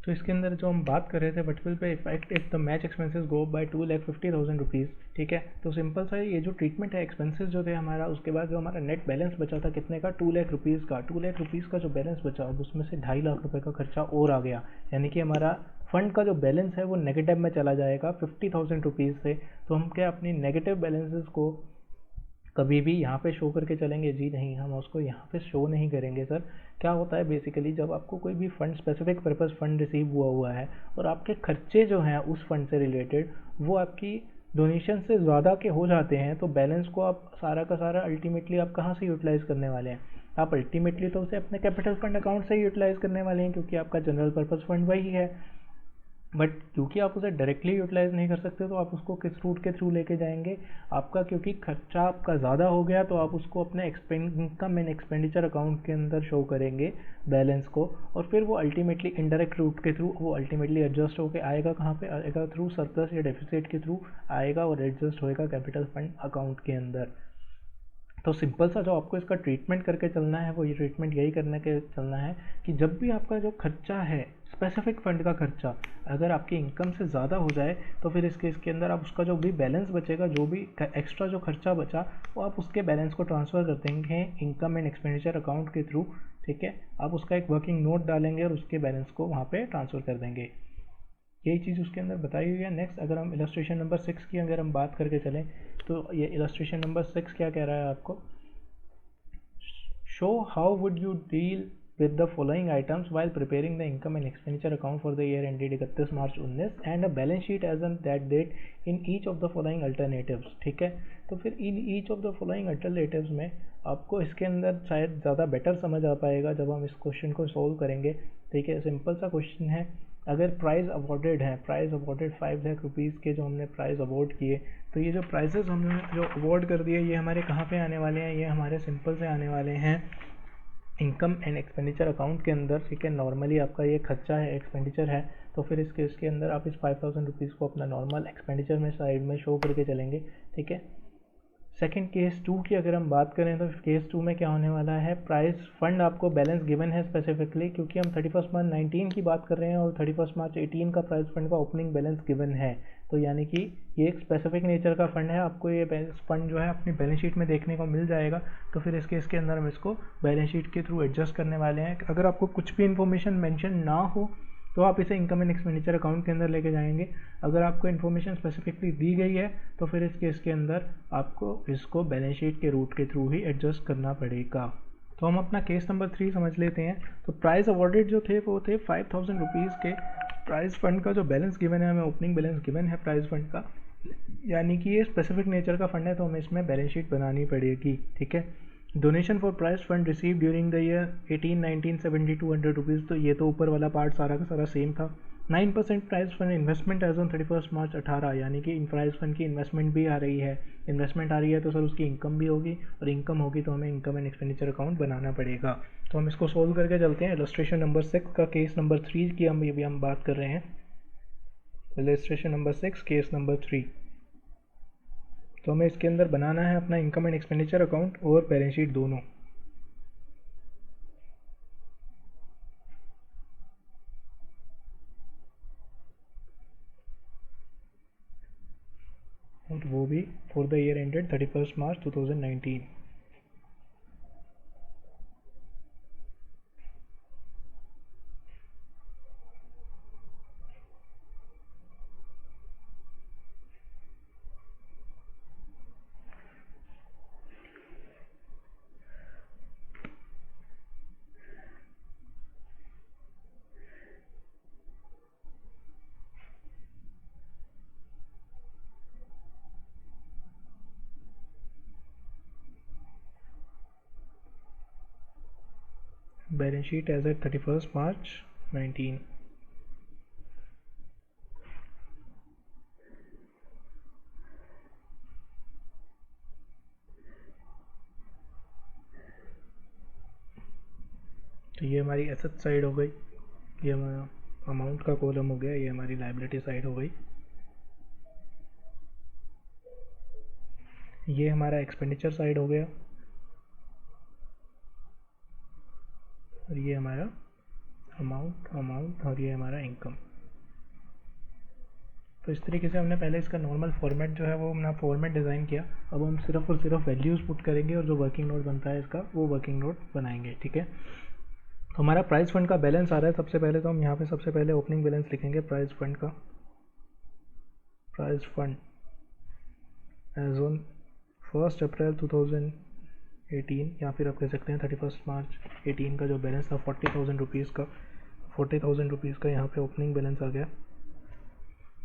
तो इसके अंदर जो हम बात कर रहे थे, what will be effect if the match expenses go by 2,50,000 rupees. ठीक है, तो सिंपल सा ये जो ट्रीटमेंट है, एक्सपेंसेस जो थे हमारा, उसके बाद जो हमारा नेट बैलेंस बचा था कितने का, 2 लाख रुपीज़ का। 2 लाख रुपीज़ का जो बैलेंस बचा, अब उसमें से 2.5 लाख रुपये का खर्चा और आ गया, यानी कि हमारा फंड का जो बैलेंस है वो नेगेटिव में चला जाएगा 50,000 रुपीज़ से। तो हम क्या अपनी नेगेटिव बैलेंसेस को कभी भी यहाँ पे शो करके चलेंगे? जी नहीं, हम उसको यहाँ पे शो नहीं करेंगे सर। क्या होता है बेसिकली, जब आपको कोई भी fund, specific purpose fund receive हुआ है और आपके खर्चे जो हैं उस फंड से रिलेटेड वो आपकी डोनेशन से ज़्यादा के हो जाते हैं, तो बैलेंस को आप सारा का सारा अल्टीमेटली आप कहाँ से यूटिलाइज़ करने वाले हैं? आप अल्टीमेटली तो उसे अपने कैपिटल फंड अकाउंट से यूटिलाइज़ करने वाले हैं, क्योंकि आपका जनरल पर्पस फंड वही है। बट क्योंकि आप उसे डायरेक्टली यूटिलाइज नहीं कर सकते, तो आप उसको किस रूट के थ्रू लेके जाएंगे? आपका क्योंकि खर्चा आपका ज़्यादा हो गया, तो आप उसको अपने इनकम एंड एक्सपेंडिचर अकाउंट के अंदर शो करेंगे बैलेंस को, और फिर वो अल्टीमेटली इनडायरेक्ट रूट के थ्रू वो अल्टीमेटली एडजस्ट होकर आएगा। कहाँ पे आएगा? थ्रू सरप्लस या डेफिसिट के थ्रू आएगा और एडजस्ट होएगा कैपिटल फंड अकाउंट के अंदर। तो सिंपल सा जो आपको इसका ट्रीटमेंट करके चलना है, वो ये ट्रीटमेंट यही करने के चलना है कि जब भी आपका जो खर्चा है, स्पेसिफिक फंड का खर्चा, अगर आपकी इनकम से ज़्यादा हो जाए, तो फिर इसके अंदर आप उसका जो भी बैलेंस बचेगा, जो भी एक्स्ट्रा जो खर्चा बचा, वो आप उसके बैलेंस को ट्रांसफ़र कर देंगे इनकम एंड एक्सपेंडिचर अकाउंट के थ्रू। ठीक है, आप उसका एक वर्किंग नोट डालेंगे और उसके बैलेंस को वहाँ पे ट्रांसफ़र कर देंगे। यही चीज़ उसके अंदर बताई हुई है। नेक्स्ट अगर हम इलस्ट्रेशन नंबर 6 की अगर हम बात करके चलें, तो ये इलस्ट्रेशन नंबर 6 क्या कह रहा है आपको, show how would you deal with the following items while preparing the income and expenditure account for the year ended 31 March 19 and a balance sheet as on that date in each of the following alternatives। ठीक है, तो फिर इन each of the following alternatives में आपको इसके अंदर शायद ज़्यादा बेटर समझ आ पाएगा जब हम इस क्वेश्चन को सोल्व करेंगे। ठीक है, सिंपल सा क्वेश्चन है। अगर प्राइज़ अवॉर्डेड है, प्राइज़ अवॉर्डेड 5 लाख रुपीज़ के जो हमने प्राइज़ अवॉर्ड किए, तो ये जो प्राइजेस हमने जो अवॉर्ड कर दिए, ये हमारे कहाँ पे आने वाले हैं? ये हमारे सिंपल से आने वाले हैं इनकम एंड एक्सपेंडिचर अकाउंट के अंदर। ठीक है, नॉर्मली आपका ये खर्चा है, एक्सपेंडिचर है, तो फिर इसके अंदर आप इस 5,000 रुपीज़ को अपना नॉर्मल एक्सपेंडिचर में साइड में शो करके चलेंगे। ठीक है, सेकंड केस 2 की अगर हम बात करें, तो केस 2 में क्या होने वाला है, प्राइस फंड आपको बैलेंस गिवन है स्पेसिफिकली, क्योंकि हम 31 मार्च 19 की बात कर रहे हैं और 31 मार्च 18 का प्राइस फंड का ओपनिंग बैलेंस गिवन है। तो यानी कि ये एक स्पेसिफिक नेचर का फंड है, आपको ये फंड जो है अपनी बैलेंस शीट में देखने को मिल जाएगा। तो फिर इसके अंदर हम इसको बैलेंस शीट के थ्रू एडजस्ट करने वाले हैं। अगर आपको कुछ भी इन्फॉर्मेशन मेंशन ना हो, तो आप इसे इनकम एंड एक्सपेंडिचर अकाउंट के अंदर लेके जाएंगे। अगर आपको इन्फॉर्मेशन स्पेसिफिकली दी गई है, तो फिर इसके अंदर आपको इसको बैलेंस शीट के रूट के थ्रू ही एडजस्ट करना पड़ेगा। तो हम अपना केस नंबर 3 समझ लेते हैं। तो प्राइस अवॉर्डेड जो थे वो थे 5,000 रुपीज़ के। प्राइस फंड का जो बैलेंस गिवन है, हमें ओपनिंग बैलेंस गिवन है प्राइस फंड का, यानी कि ये स्पेसिफिक नेचर का फंड है, तो हमें इसमें बैलेंस शीट बनानी पड़ेगी। ठीक है, donation for price fund receive during the year 18, 19, 70, 200 rupees, तो ये तो ऊपर वाला पार्ट सारा का सारा सेम था। 9% price fund investment as on 31 March 18, यानी कि इन प्राइस फंड की इन्वेस्टमेंट भी आ रही है। इन्वेस्टमेंट आ रही है तो सर उसकी इनकम भी होगी, और इनकम होगी तो हमें इनकम एंड एक्सपेंडिचर अकाउंट बनाना पड़ेगा। तो हम इसको सोल्व करके चलते हैं। इलस्ट्रेशन नंबर 6 का केस नंबर 3 की हम बात कर रहे हैं। Illustration number 6 case number 3। तो हमें इसके अंदर बनाना है अपना इनकम एंड एक्सपेंडिचर अकाउंट और बैलेंस शीट दोनों। और वो भी for the year ended 31 March 2019। Balance sheet as at 31 March 19। तो ये हमारी एसेट साइड हो गई, ये हमारा अमाउंट का कॉलम हो गया, ये हमारी लायबिलिटी साइड हो गई। ये हमारा एक्सपेंडिचर साइड हो गया, और ये हमारा अमाउंट और ये हमारा इनकम। तो इस तरीके से हमने पहले इसका नॉर्मल फॉर्मेट जो है वो हमने फॉर्मेट डिज़ाइन किया। अब हम सिर्फ और सिर्फ वैल्यूज़ पुट करेंगे और जो वर्किंग नोट बनता है इसका वो वर्किंग नोट बनाएंगे। ठीक है, तो हमारा प्राइस फंड का बैलेंस आ रहा है। सबसे पहले तो हम यहाँ पे सबसे पहले ओपनिंग बैलेंस लिखेंगे प्राइस फंड का। प्राइस फंड एज ऑन 1 अप्रैल 2018, या फिर आप कह सकते हैं 31 मार्च 18 का जो बैलेंस था 40,000 रुपीज़ का, 40,000 रुपीज़ का यहाँ पे ओपनिंग बैलेंस आ गया।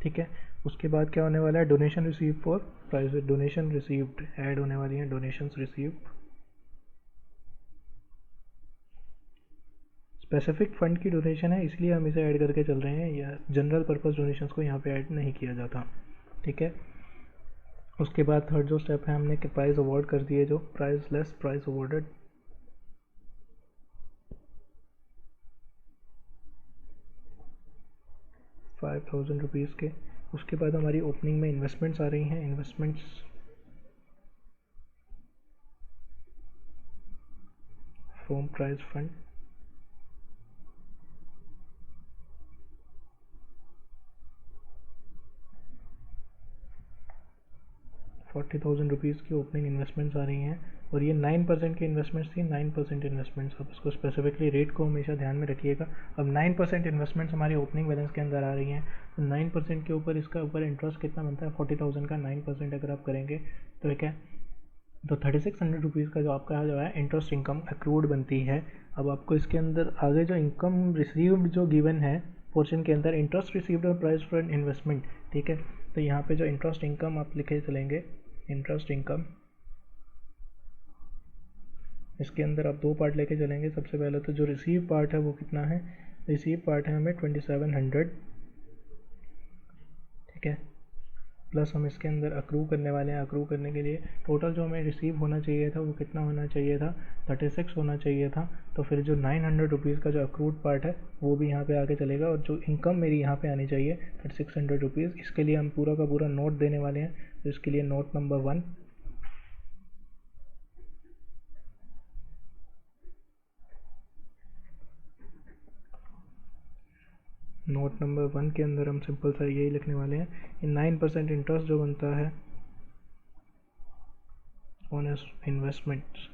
ठीक है, उसके बाद क्या होने वाला है, donation receive for price, donation received add होने वाली हैं, डोनेशंस रिसीव्ड। स्पेसिफिक फंड की डोनेशन है इसलिए हम इसे ऐड करके चल रहे हैं, या जनरल पर्पस डोनेशंस को यहाँ पे ऐड नहीं किया जाता। ठीक है, उसके बाद थर्ड जो स्टेप है हमने कि प्राइस अवार्ड कर दिए, जो प्राइस लेस प्राइस अवार्डेड। ₹5,000 के। उसके बाद हमारी ओपनिंग में इन्वेस्टमेंट्स आ रही हैं, इन्वेस्टमेंट्स फ्रॉम प्राइस फंड। ₹40,000 की ओपनिंग इन्वेस्टमेंट्स आ रही हैं, और ये 9% की इन्वेस्टमेंट्स थी, 9% इन्वेस्टमेंट्स। अब इसको स्पेसिफिकली रेट को हमेशा ध्यान में रखिएगा। अब 9% इन्वेस्टमेंट्स हमारी ओपनिंग बैलेंस के अंदर आ रही हैं, तो 9% के ऊपर इसका ऊपर इंटरेस्ट कितना बनता है, 40,000 का 9% अगर आप करेंगे तो क्या, तो ₹3,600 का जो आपका जो है इंटरेस्ट इनकम अक्रूड बनती है। अब आपको इसके अंदर आगे जो इनकम रिसीव्ड जो गिवन है पोर्शन के अंदर, इंटरेस्ट रिसीव्ड और प्राइस फॉर इन्वेस्टमेंट। ठीक है, तो यहाँ पे जो इंटरेस्ट इनकम आप लिखे चलेंगे, इंटरेस्ट इनकम, इसके अंदर आप दो पार्ट लेके चलेंगे। सबसे पहले तो जो रिसीव पार्ट है वो कितना है, रिसीव पार्ट है हमें 2700। ठीक है, प्लस हम इसके अंदर अक्रू करने वाले हैं। अक्रू करने के लिए टोटल जो हमें रिसीव होना चाहिए था वो कितना होना चाहिए था, 36 होना चाहिए था। तो फिर जो ₹900 का जो अक्रूड पार्ट है वो भी यहाँ पे आके चलेगा, और जो इनकम मेरी यहाँ पे आनी चाहिए ₹3,600, इसके लिए हम पूरा का पूरा नोट देने वाले हैं। तो इसके लिए नोट नंबर 1, नोट नंबर 1 के अंदर हम सिंपल सा यही लिखने वाले हैं, 9% इंटरेस्ट जो बनता है ऑन इन्वेस्टमेंट्स,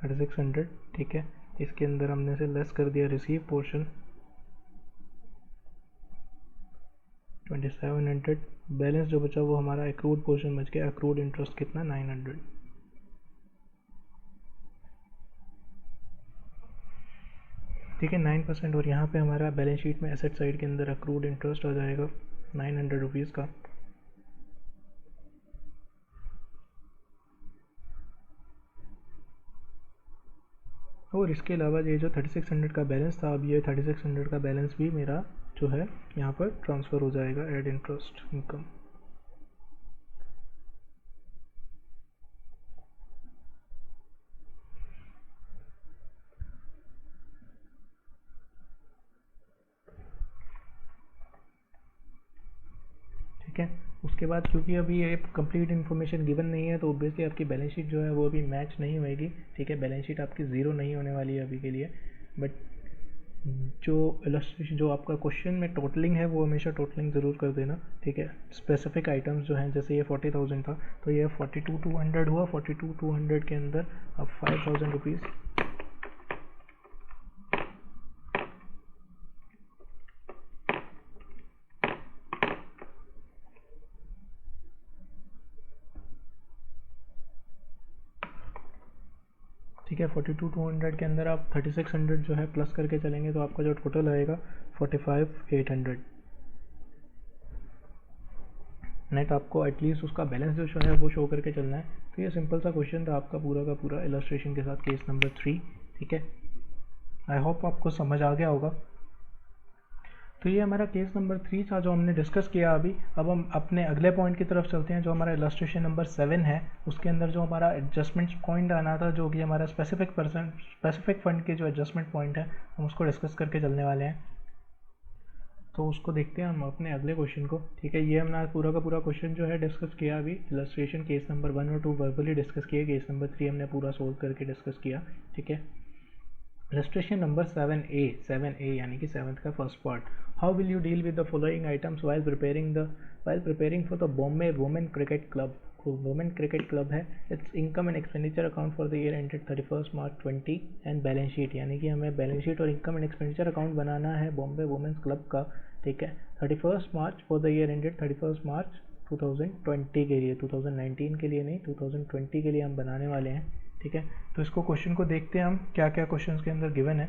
$3,600। ठीक है, इसके अंदर हमने से लेस कर दिया रिसीव पोर्शन 2700। बैलेंस जो बचा वो हमारा अक्रूड पोर्शन बच गया, अक्रूड इंटरेस्ट कितना, 900। ठीक है, 9%, और यहाँ पे हमारा बैलेंस शीट में एसेट साइड के अंदर अक्रूड इंटरेस्ट आ जाएगा ₹900 का। और इसके अलावा ये जो 3600 का बैलेंस था, अब ये 3600 का बैलेंस भी मेरा जो है यहाँ पर ट्रांसफ़र हो जाएगा, एड इंटरेस्ट इनकम। ठीक है, उसके बाद क्योंकि अभी ये कंप्लीट इन्फॉर्मेशन गिवन नहीं है तो ऑब्वियसली आपकी बैलेंस शीट जो है वो अभी मैच नहीं होएगी। ठीक है, बैलेंस शीट आपकी ज़ीरो नहीं होने वाली है अभी के लिए, बट जो इलस्ट्रेशन जो आपका क्वेश्चन में टोटलिंग है वो हमेशा टोटलिंग ज़रूर कर देना, ठीक है। स्पेसिफिक आइटम्स जो हैं, जैसे ये 40,000 था तो ये 42,200 हुआ। 42,200 के अंदर अब 5,000 रुपीज़ ठीक है। 42,200 के अंदर आप 3600 जो है प्लस करके चलेंगे तो आपका जो टोटल आएगा 45,800 नेट। आपको एटलीस्ट उसका बैलेंस जो है वो शो करके चलना है। तो ये सिंपल सा क्वेश्चन था आपका पूरा का पूरा इलस्ट्रेशन के साथ, केस नंबर 3, ठीक है। आई होप आपको समझ आ गया होगा। तो ये हमारा केस नंबर 3 था जो हमने डिस्कस किया अभी। अब हम अपने अगले पॉइंट की तरफ चलते हैं जो हमारा इलस्ट्रेशन नंबर 7 है। उसके अंदर जो हमारा एडजस्टमेंट पॉइंट आना था, जो कि हमारा स्पेसिफिक फंड के जो एडजस्टमेंट पॉइंट है, हम उसको डिस्कस करके चलने वाले हैं। तो उसको देखते हैं हम अपने अगले क्वेश्चन को, ठीक है। ये हमने पूरा का पूरा क्वेश्चन जो है डिस्कस किया अभी। इलस्ट्रेशन केस नंबर 1 और 2 वर्बली डिस्कस किए, केस नंबर 3 हमने पूरा सोल्व करके डिस्कस किया, ठीक है। इलस्ट्रेशन नंबर 7A यानी कि 7th का first part. How will you deal with the following items while preparing for the Bombay women cricket club. Women cricket club है। It's income and expenditure account for the year ended 31 March 20 and balance sheet, यानी कि हमें balance sheet और income and expenditure account बनाना है Bombay women's club का, ठीक है। 31 March for the year ended 31 March 2020 के लिए, 2019 के लिए नहीं, 2020 के लिए हम बनाने वाले हैं, ठीक है। तो इसको क्वेश्चन को देखते हैं हम क्या क्या क्वेश्चन के अंदर गिवन है।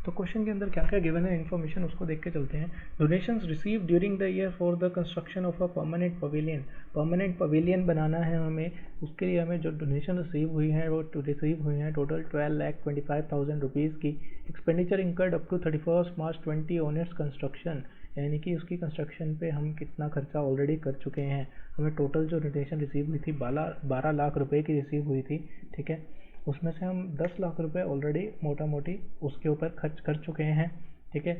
तो क्वेश्चन के अंदर क्या क्या गिवन है इन्फॉर्मेशन, उसको देख के चलते हैं। Donations receive during the year for the construction of a permanent pavilion बनाना है हमें। उसके लिए हमें जो डोनेशन रिसीव हुई है वो रिसीव हुई है टोटल 12,25,000 रुपीज़ की। Expenditure incurred up to 31 March 20 on its construction, यानी कि उसकी कंस्ट्रक्शन पे हम कितना खर्चा ऑलरेडी कर चुके हैं। हमें टोटल जो डोनेशन रिसीव हुई थी 12 लाख रुपए की रिसीव हुई थी, ठीक है। उसमें से हम 10 लाख रुपए ऑलरेडी मोटा मोटी उसके ऊपर खर्च कर चुके हैं, ठीक है।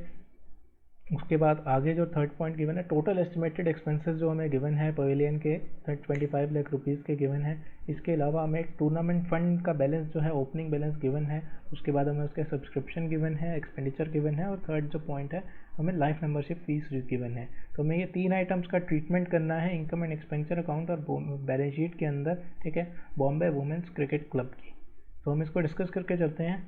उसके बाद आगे जो थर्ड पॉइंट गिवन है, टोटल एस्टिमेटेड एक्सपेंसेस जो हमें गिवन है पवेलियन के 25 लाख रुपीज़ के गिवन है। इसके अलावा हमें एक टूर्नामेंट फंड का बैलेंस जो है, ओपनिंग बैलेंस गिवन है। उसके बाद हमें उसके सब्सक्रिप्शन गिवन है, एक्सपेंडिचर गिवन है, और थर्ड जो पॉइंट है हमें लाइफ मेंबरशिप फीस गिवन है। तो हमें ये 3 आइटम्स का ट्रीटमेंट करना है इनकम एंड एक्सपेंडिचर अकाउंट और बैलेंस शीट के अंदर, ठीक है, बॉम्बे वुमेन्स क्रिकेट क्लब की। तो हम इसको डिस्कस करके चलते हैं।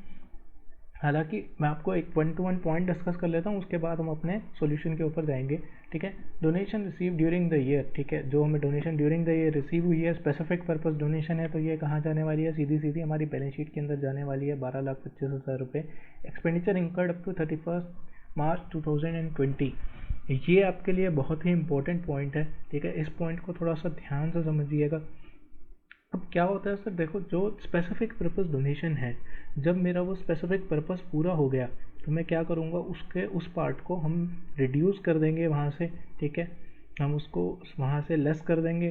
हालांकि मैं आपको एक 1 to 1 पॉइंट डिस्कस कर लेता हूँ, उसके बाद हम अपने सॉल्यूशन के ऊपर जाएंगे, ठीक है। Donation receive during the year, ठीक है, जो हमें donation during the year receive हुई है, स्पेसिफिक पर्पस डोनेशन है, तो ये कहाँ जाने वाली है, सीधी सीधी हमारी बैलेंस शीट के अंदर जाने वाली है 12,25,000 रुपये। Expenditure incurred up to 31 March 2020, ये आपके लिए बहुत ही इंपॉर्टेंट पॉइंट है, ठीक है। इस पॉइंट को थोड़ा सा ध्यान से समझिएगा। अब क्या होता है सर, देखो जो स्पेसिफिक पर्पस डोनेशन है, जब मेरा वो स्पेसिफिक पर्पस पूरा हो गया तो मैं क्या करूँगा, उसके उस पार्ट को हम रिड्यूस कर देंगे वहाँ से, ठीक है, हम उसको वहाँ से लेस कर देंगे।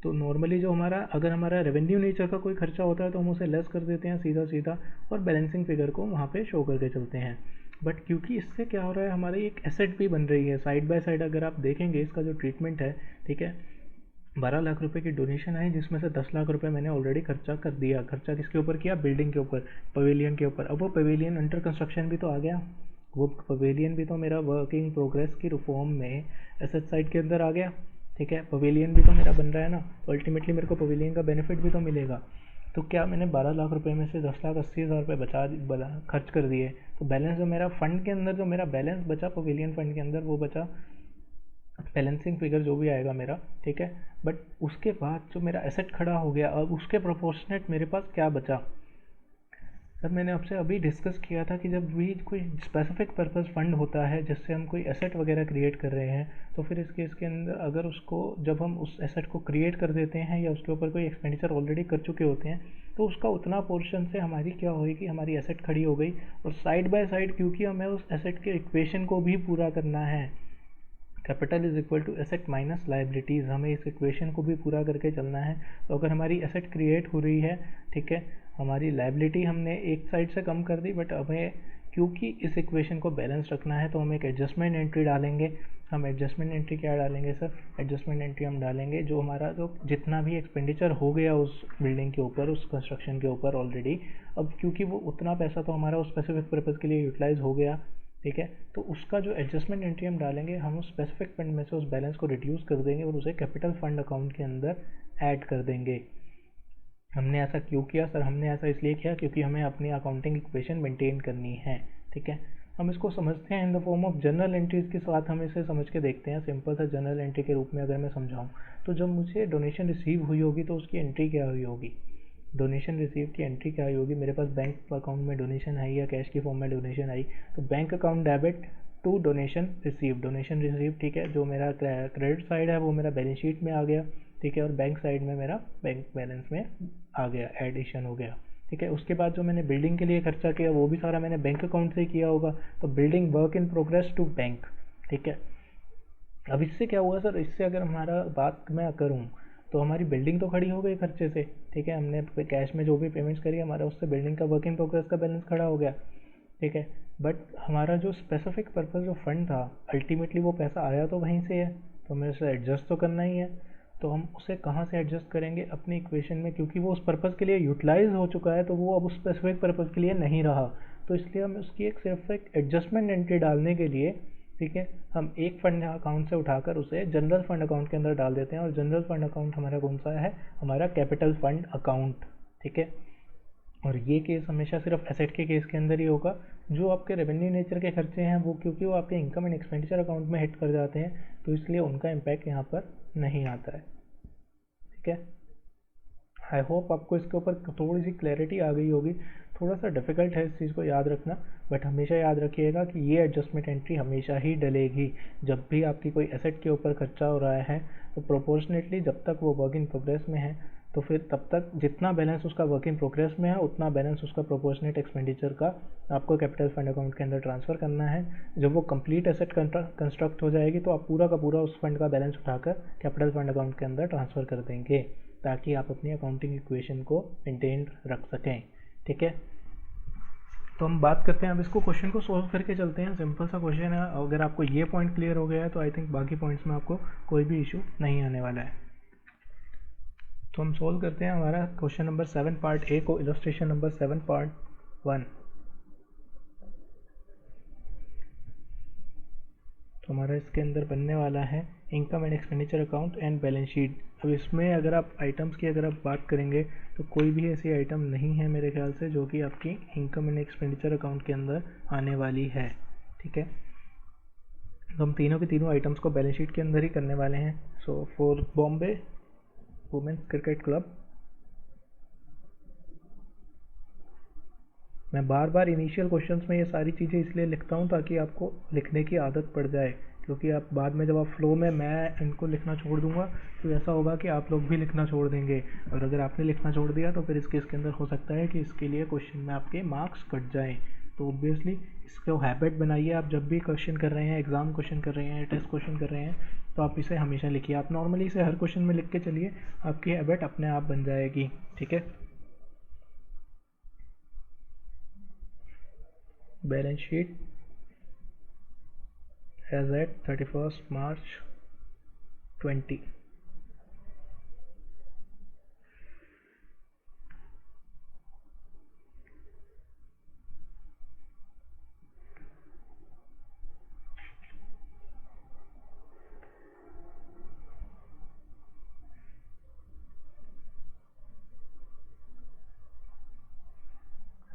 तो नॉर्मली जो हमारा, अगर हमारा रेवेन्यू नेचर का कोई खर्चा होता है तो हम उसे लेस कर देते हैं सीधा सीधा, और बैलेंसिंग फिगर को वहाँ पे शो करके चलते हैं। बट क्योंकि इससे क्या हो रहा है, हमारी एक एसेट भी बन रही है साइड बाय साइड। अगर आप देखेंगे इसका जो ट्रीटमेंट है, ठीक है, 12 लाख रुपए की डोनेशन आई, जिसमें से 10 लाख रुपए मैंने ऑलरेडी खर्चा कर दिया। खर्चा किसके ऊपर किया, बिल्डिंग के ऊपर, पवेलियन के ऊपर। अब वो पवेलियन अंडर कंस्ट्रक्शन भी तो आ गया, वो पवेलियन भी तो मेरा वर्किंग प्रोग्रेस की फॉर्म में एसेट साइड के अंदर आ गया, ठीक है। पवेलियन भी तो मेरा बन रहा है ना, तो अल्टीमेटली मेरे को पवेलियन का बेनिफिट भी तो मिलेगा। तो क्या मैंने 12 लाख रुपए में से 10,80,000 रुपये खर्च कर दिए, तो बैलेंस जो मेरा फंड के अंदर जो मेरा बैलेंस बचा पवेलियन फंड के अंदर, वो बचा बैलेंसिंग फिगर जो भी आएगा मेरा, ठीक है। बट उसके बाद जो मेरा एसेट खड़ा हो गया, अब उसके प्रोपोर्शनेट मेरे पास क्या बचा। सर मैंने आपसे अभी डिस्कस किया था कि जब भी कोई स्पेसिफिक पर्पस फंड होता है जिससे हम कोई एसेट वगैरह क्रिएट कर रहे हैं, तो फिर इस केस के अंदर अगर उसको, जब हम उस एसेट को क्रिएट कर देते हैं या उसके ऊपर कोई एक्सपेंडिचर ऑलरेडी कर चुके होते हैं, तो उसका उतना पोर्शन से हमारी क्या होगी, हमारी एसेट खड़ी हो गई। और साइड बाय साइड, क्योंकि हमें उस एसेट के इक्वेशन को भी पूरा करना है, capital is equal to asset minus liabilities, हमें इस इक्वेशन को भी पूरा करके चलना है। तो अगर हमारी एसेट क्रिएट हो रही है, ठीक है, हमारी लाइबिलिटी हमने एक साइड से कम कर दी, बट हमें क्योंकि इस इक्वेशन को बैलेंस रखना है तो हम एक एडजस्टमेंट एंट्री डालेंगे। हम एडजस्टमेंट एंट्री क्या डालेंगे सर? एडजस्टमेंट एंट्री हम डालेंगे जो हमारा जो जितना भी एक्सपेंडिचर हो गया उस बिल्डिंग के ऊपर, उस कंस्ट्रक्शन के ऊपर ऑलरेडी, अब क्योंकि वो उतना पैसा तो हमारा उस स्पेसिफिक पर्पज़ के लिए यूटिलाइज हो गया, ठीक है, तो उसका जो एडजस्टमेंट एंट्री हम डालेंगे, हम उस स्पेसिफिक फंड में से उस बैलेंस को रिड्यूस कर देंगे और उसे कैपिटल फंड अकाउंट के अंदर ऐड कर देंगे। हमने ऐसा क्यों किया सर? हमने ऐसा इसलिए किया क्योंकि हमें अपनी अकाउंटिंग इक्वेशन मेंटेन करनी है, ठीक है। हम इसको समझते हैं in the form of journal entries के साथ, हम इसे समझ के देखते हैं। सिंपल सा जर्नल एंट्री के रूप में अगर मैं समझाऊँ तो जब मुझे डोनेशन रिसीव हुई होगी तो उसकी एंट्री क्या हुई होगी? डोनेशन रिसीव की एंट्री क्या हुई होगी? मेरे पास बैंक अकाउंट में डोनेशन आई या कैश की फॉर्म में डोनेशन आई, तो bank account debit to donation receive, donation receive, ठीक है। जो मेरा क्रेडिट साइड है वो मेरा बैलेंस शीट में आ गया, ठीक है, और बैंक साइड में मेरा बैंक बैलेंस में आ गया, एडिशन हो गया, ठीक है। उसके बाद जो मैंने बिल्डिंग के लिए खर्चा किया वो भी सारा मैंने बैंक अकाउंट से किया होगा, तो building work in progress to bank, ठीक है। अब इससे क्या हुआ सर? इससे अगर हमारा बात मैं करूँ तो हमारी बिल्डिंग तो खड़ी हो गई खर्चे से, ठीक है, हमने कैश में जो भी पेमेंट्स करी हमारा उससे बिल्डिंग का वर्क इन प्रोग्रेस का बैलेंस खड़ा हो गया, ठीक है। बट हमारा जो स्पेसिफिक पर्पज़ जो फंड था, अल्टीमेटली वो पैसा आया तो वहीं से है, तो हमें उसे एडजस्ट तो करना ही है। तो हम उसे कहाँ से एडजस्ट करेंगे? अपनी इक्वेशन में, क्योंकि वो उस पर्पज़ के लिए यूटिलाइज हो चुका है तो वो अब उस स्पेसिफिक पर्पज़ के लिए नहीं रहा, तो इसलिए हम उसकी एक सिर्फ एक एडजस्टमेंट एंट्री डालने के लिए, ठीक है, हम एक फंड अकाउंट से उठाकर उसे जनरल फंड अकाउंट के अंदर डाल देते हैं। और जनरल फंड अकाउंट हमारा कौन सा है? हमारा कैपिटल फंड अकाउंट, ठीक है। और ये केस हमेशा सिर्फ एसेट के केस के अंदर ही होगा। जो आपके रेवेन्यू नेचर के खर्चे हैं वो क्योंकि वो आपके इनकम एंड एक्सपेंडिचर अकाउंट में हिट कर जाते हैं, तो इसलिए उनका इम्पैक्ट यहाँ पर नहीं आता है, ठीक है। आई होप आपको इसके ऊपर थोड़ी सी क्लैरिटी आ गई होगी। थोड़ा सा डिफिकल्ट है इस चीज़ को याद रखना, बट हमेशा याद रखिएगा कि ये एडजस्टमेंट एंट्री हमेशा ही डलेगी। जब भी आपकी कोई एसेट के ऊपर खर्चा हो रहा है तो प्रोपोर्शनेटली जब तक वो वर्क इन प्रोग्रेस में है, तो फिर तब तक जितना बैलेंस उसका वर्क इन प्रोग्रेस में है उतना बैलेंस उसका प्रोपोर्शनेट एक्सपेंडिचर का आपको कैपिटल फंड अकाउंट के अंदर ट्रांसफ़र करना है। जब वो कंप्लीट एसेट कंस्ट्रक्ट हो जाएगी तो आप पूरा का पूरा उस फंड का बैलेंस उठाकर कैपिटल फंड अकाउंट के अंदर ट्रांसफ़र कर देंगे, ताकि आप अपनी अकाउंटिंग इक्वेशन को मेंटेन रख सकें, ठीक है। तो हम बात करते हैं, अब इसको क्वेश्चन को सोल्व करके चलते हैं। सिंपल सा क्वेश्चन है, अगर आपको ये पॉइंट क्लियर हो गया है तो आई थिंक बाकी पॉइंट्स में आपको कोई भी इशू नहीं आने वाला है। तो हम सोल्व करते हैं हमारा क्वेश्चन नंबर 7 पार्ट ए को, इलस्ट्रेशन नंबर 7 पार्ट 1। तो हमारा इसके अंदर बनने वाला है income and expenditure account and balance sheet. अब इसमें अगर आप आइटम्स की अगर आप बात करेंगे तो कोई भी ऐसी आइटम नहीं है मेरे ख्याल से जो कि आपकी इनकम एंड एक्सपेंडिचर अकाउंट के अंदर आने वाली है, ठीक है। तो हम तीनों के तीनों आइटम्स को बैलेंस शीट के अंदर ही करने वाले हैं। So for Bombay women's cricket club, मैं बार बार इनिशियल क्वेश्चंस में ये सारी चीज़ें इसलिए लिखता हूँ ताकि आपको लिखने की आदत पड़ जाए, क्योंकि आप बाद में जब आप फ्लो में मैं इनको लिखना छोड़ दूंगा तो ऐसा होगा कि आप लोग भी लिखना छोड़ देंगे, और अगर आपने लिखना छोड़ दिया तो फिर इसके अंदर हो सकता है कि इसके लिए क्वेश्चन में आपके मार्क्स कट जाएँ। तो ऑब्वियसली इसको हैबिट बनाइए, आप जब भी क्वेश्चन कर रहे हैं, एग्ज़ाम क्वेश्चन कर रहे हैं, टेस्ट क्वेश्चन कर रहे हैं, तो आप इसे हमेशा लिखिए। आप नॉर्मली इसे हर क्वेश्चन में लिख के चलिए, आपकी हैबिट अपने आप बन जाएगी, ठीक है। Balance sheet as at 31st March 20।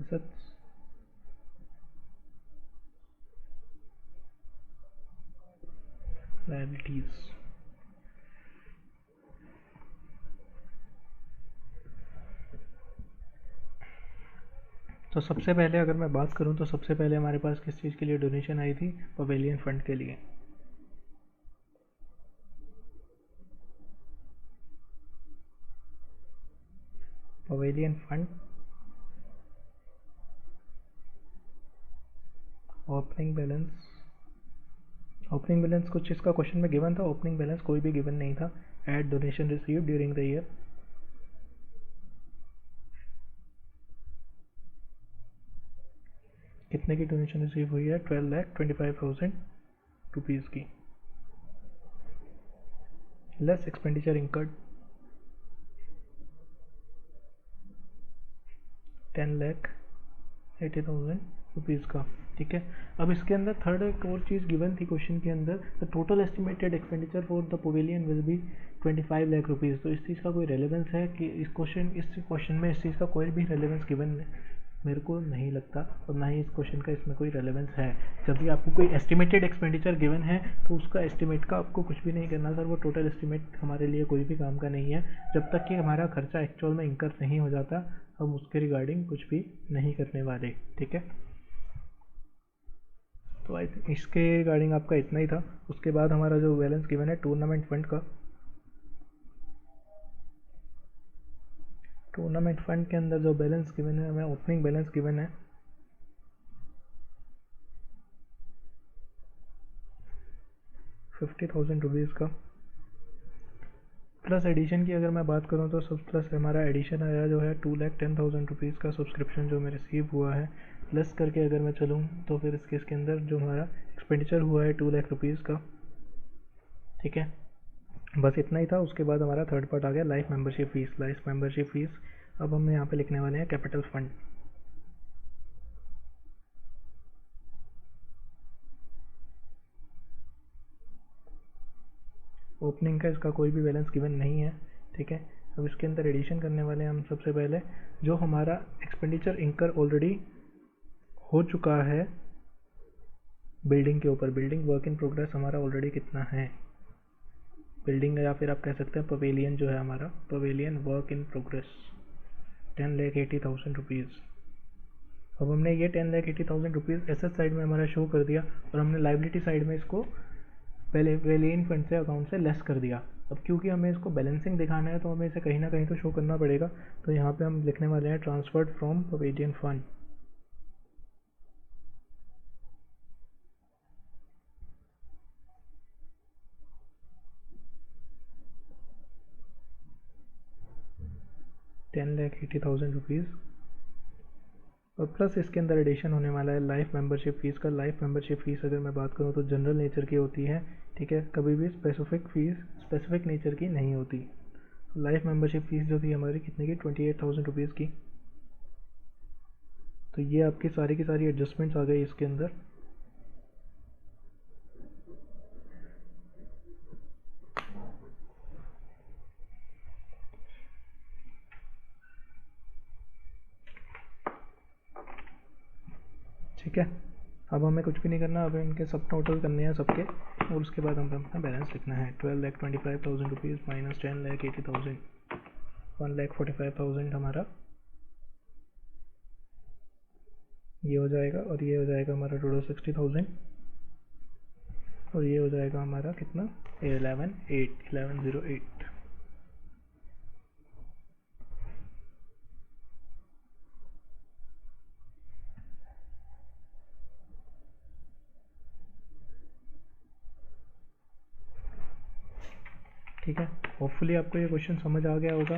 assets, liabilities। तो सबसे पहले अगर मैं बात करूं तो सबसे पहले हमारे पास किस चीज़ के लिए डोनेशन आई थी? पवेलियन फंड के लिए। Pavilion fund opening balance, opening balance कुछ इसका क्वेश्चन में गिवन था, ओपनिंग बैलेंस कोई भी गिवन नहीं था। Add donation receive during the year, कितने की डोनेशन रिसीव हुई है? 12,25,000 रुपीज़ की। लेस एक्सपेंडिचर इंकर्ड 10,80,000 रुपीज़ का। ठीक है, अब इसके अंदर थर्ड एक और चीज़ गिवन थी क्वेश्चन के अंदर, the total estimated expenditure for the pavilion will be 25 lakh rupees. तो इस चीज़ का कोई रेलेवेंस है कि इस क्वेश्चन में इस चीज़ का कोई भी रेलेवेंस गिवन मेरे को नहीं लगता, और ना ही इस क्वेश्चन का इसमें कोई रेलेवेंस है। जब भी आपको कोई एस्टिमेटेड एक्सपेंडिचर गिवन है तो उसका एस्टिमेट का आपको कुछ भी नहीं करना सर, वो टोटल एस्टिमेट हमारे लिए कोई भी काम का नहीं है। जब तक कि हमारा खर्चा एक्चुअल में इंकर नहीं हो जाता हम उसके रिगार्डिंग कुछ भी नहीं करने वाले। ठीक है, तो आई थिंक इसके रिगार्डिंग आपका इतना ही था। उसके बाद हमारा जो बैलेंस गिवन है टूर्नामेंट फंड का, टूर्नामेंट फंड के अंदर जो बैलेंस गिवन है हमें ओपनिंग बैलेंस गिवन है 50,000 रुपीज़ का, प्लस एडिशन की अगर मैं बात करूं तो सब प्लस हमारा एडिशन आया जो है 2,10,000 रुपीज़ का सब्सक्रिप्शन जो मैं रिसीव हुआ है, प्लस करके अगर मैं चलूं तो फिर इसके अंदर जो हमारा एक्सपेंडिचर हुआ है 2 लाख रुपीज़ का। ठीक है, बस इतना ही था। उसके बाद हमारा थर्ड पार्ट आ गया life membership fees. Life membership fees अब हम यहाँ पे लिखने वाले हैं कैपिटल फंड। ओपनिंग का इसका कोई भी बैलेंस गिवन नहीं है। ठीक है, अब इसके अंदर एडिशन करने वाले हैं हम सबसे पहले जो हमारा एक्सपेंडिचर इंकर ऑलरेडी हो चुका है बिल्डिंग के ऊपर। बिल्डिंग वर्क इन प्रोग्रेस हमारा ऑलरेडी कितना है, बिल्डिंग या फिर आप कह सकते हैं पवेलियन जो है हमारा, pavilion work in progress 10,80,000 rupees. अब हमने ये 10,80,000 रुपीज़ एसेट साइड में हमारा शो कर दिया और हमने लाइबिलिटी साइड में इसको पहले पवेलियन फंड से अकाउंट से लेस कर दिया। अब क्योंकि हमें इसको बैलेंसिंग दिखाना है तो हमें इसे कहीं ना कहीं तो शो करना पड़ेगा, तो यहाँ पे हम लिखने वाले हैं ट्रांसफर्ड फ्रॉम पवेलियन फंड। ₹10,80,000 और प्लस इसके अंदर एडिशन होने वाला है लाइफ मेंबरशिप फ़ीस का। लाइफ मेंबरशिप फ़ीस अगर मैं बात करूँ तो जनरल नेचर की होती है। ठीक है, कभी भी स्पेसिफिक फ़ीस स्पेसिफिक नेचर की नहीं होती। लाइफ मेंबरशिप फ़ीस जो थी हमारी कितने की 28,000 रुपीज़ की। तो ये आपकी सारी की सारी एडजस्टमेंट्स आ गई इसके अंदर। ठीक है, अब हमें कुछ भी नहीं करना, अब इनके सब टोटल करने हैं सबके, और उसके बाद हमें अपना बैलेंस लिखना है 12,25,000 रुपीज़ माइनस 10,80,000 1,45,000 हमारा ये हो जाएगा, और ये हो जाएगा हमारा टोटल 60,000, और ये हो जाएगा हमारा कितना 11,08 ठीक है, होपफुली आपको ये क्वेश्चन समझ आ गया होगा।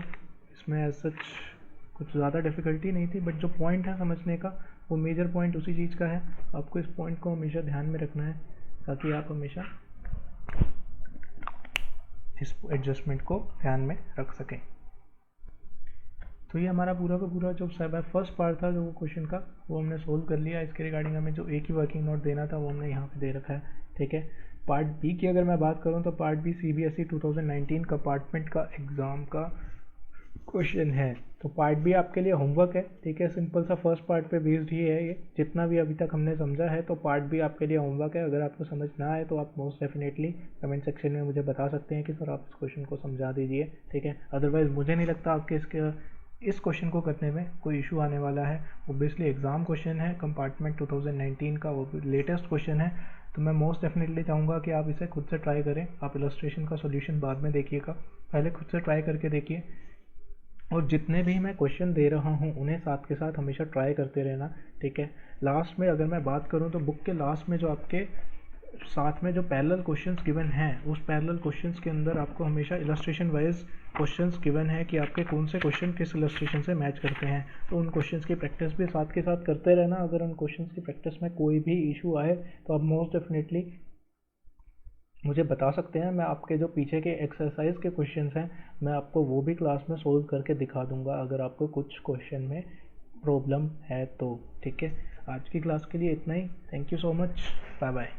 इसमें एज सच कुछ ज़्यादा डिफ़िकल्टी नहीं थी, बट जो पॉइंट है समझने का वो मेजर पॉइंट उसी चीज़ का है। आपको इस पॉइंट को हमेशा ध्यान में रखना है ताकि आप हमेशा इस एडजस्टमेंट को ध्यान में रख सकें। तो ये हमारा पूरा का पूरा जो फर्स्ट पार्ट था जो वो क्वेश्चन का वो हमने सोल्व कर लिया। इसके रिगार्डिंग हमें जो एक ही वर्किंग नोट देना था वो हमने यहाँ पे दे रखा है। ठीक है, पार्ट बी की अगर मैं बात करूँ तो पार्ट बी CBSE 2019 कंपार्टमेंट का एग्ज़ाम का क्वेश्चन है। तो पार्ट बी आपके लिए होमवर्क है। ठीक है, सिंपल सा फर्स्ट पार्ट पे बेस्ड ही है ये, जितना भी अभी तक हमने समझा है। तो पार्ट बी आपके लिए होमवर्क है। अगर आपको समझ ना आए तो आप मोस्ट डेफिनेटली कमेंट सेक्शन में मुझे बता सकते हैं कि सर आप इस क्वेश्चन को समझा दीजिए। ठीक है, अदरवाइज़ मुझे नहीं लगता आपके इस क्वेश्चन को करने में कोई इशू आने वाला है। ओब्वियसली एग्ज़ाम क्वेश्चन है कंपार्टमेंट 2019 का, वो लेटेस्ट क्वेश्चन है। तो मैं मोस्ट डेफिनेटली चाहूँगा कि आप इसे खुद से ट्राई करें। आप इलस्ट्रेशन का सॉल्यूशन बाद में देखिएगा, पहले खुद से ट्राई करके देखिए, और जितने भी मैं क्वेश्चन दे रहा हूँ उन्हें साथ के साथ हमेशा ट्राई करते रहना। ठीक है, लास्ट में अगर मैं बात करूँ तो बुक के लास्ट में जो आपके साथ में जो पैरेलल क्वेश्चंस गिवन हैं उस पैरेलल क्वेश्चंस के अंदर आपको हमेशा इलस्ट्रेशन वाइज क्वेश्चंस गिवन है कि आपके कौन से क्वेश्चन किस इलस्ट्रेशन से मैच करते हैं। तो उन क्वेश्चंस की प्रैक्टिस भी साथ के साथ करते रहना। अगर उन क्वेश्चंस की प्रैक्टिस में कोई भी इशू आए तो आप मोस्ट डेफिनेटली मुझे बता सकते हैं, मैं आपके जो पीछे के एक्सरसाइज के क्वेश्चंस हैं मैं आपको वो भी क्लास में सोल्व करके दिखा दूंगा अगर आपको कुछ क्वेश्चन में प्रॉब्लम है तो। ठीक है, आज की क्लास के लिए इतना ही। Thank you so much, bye bye.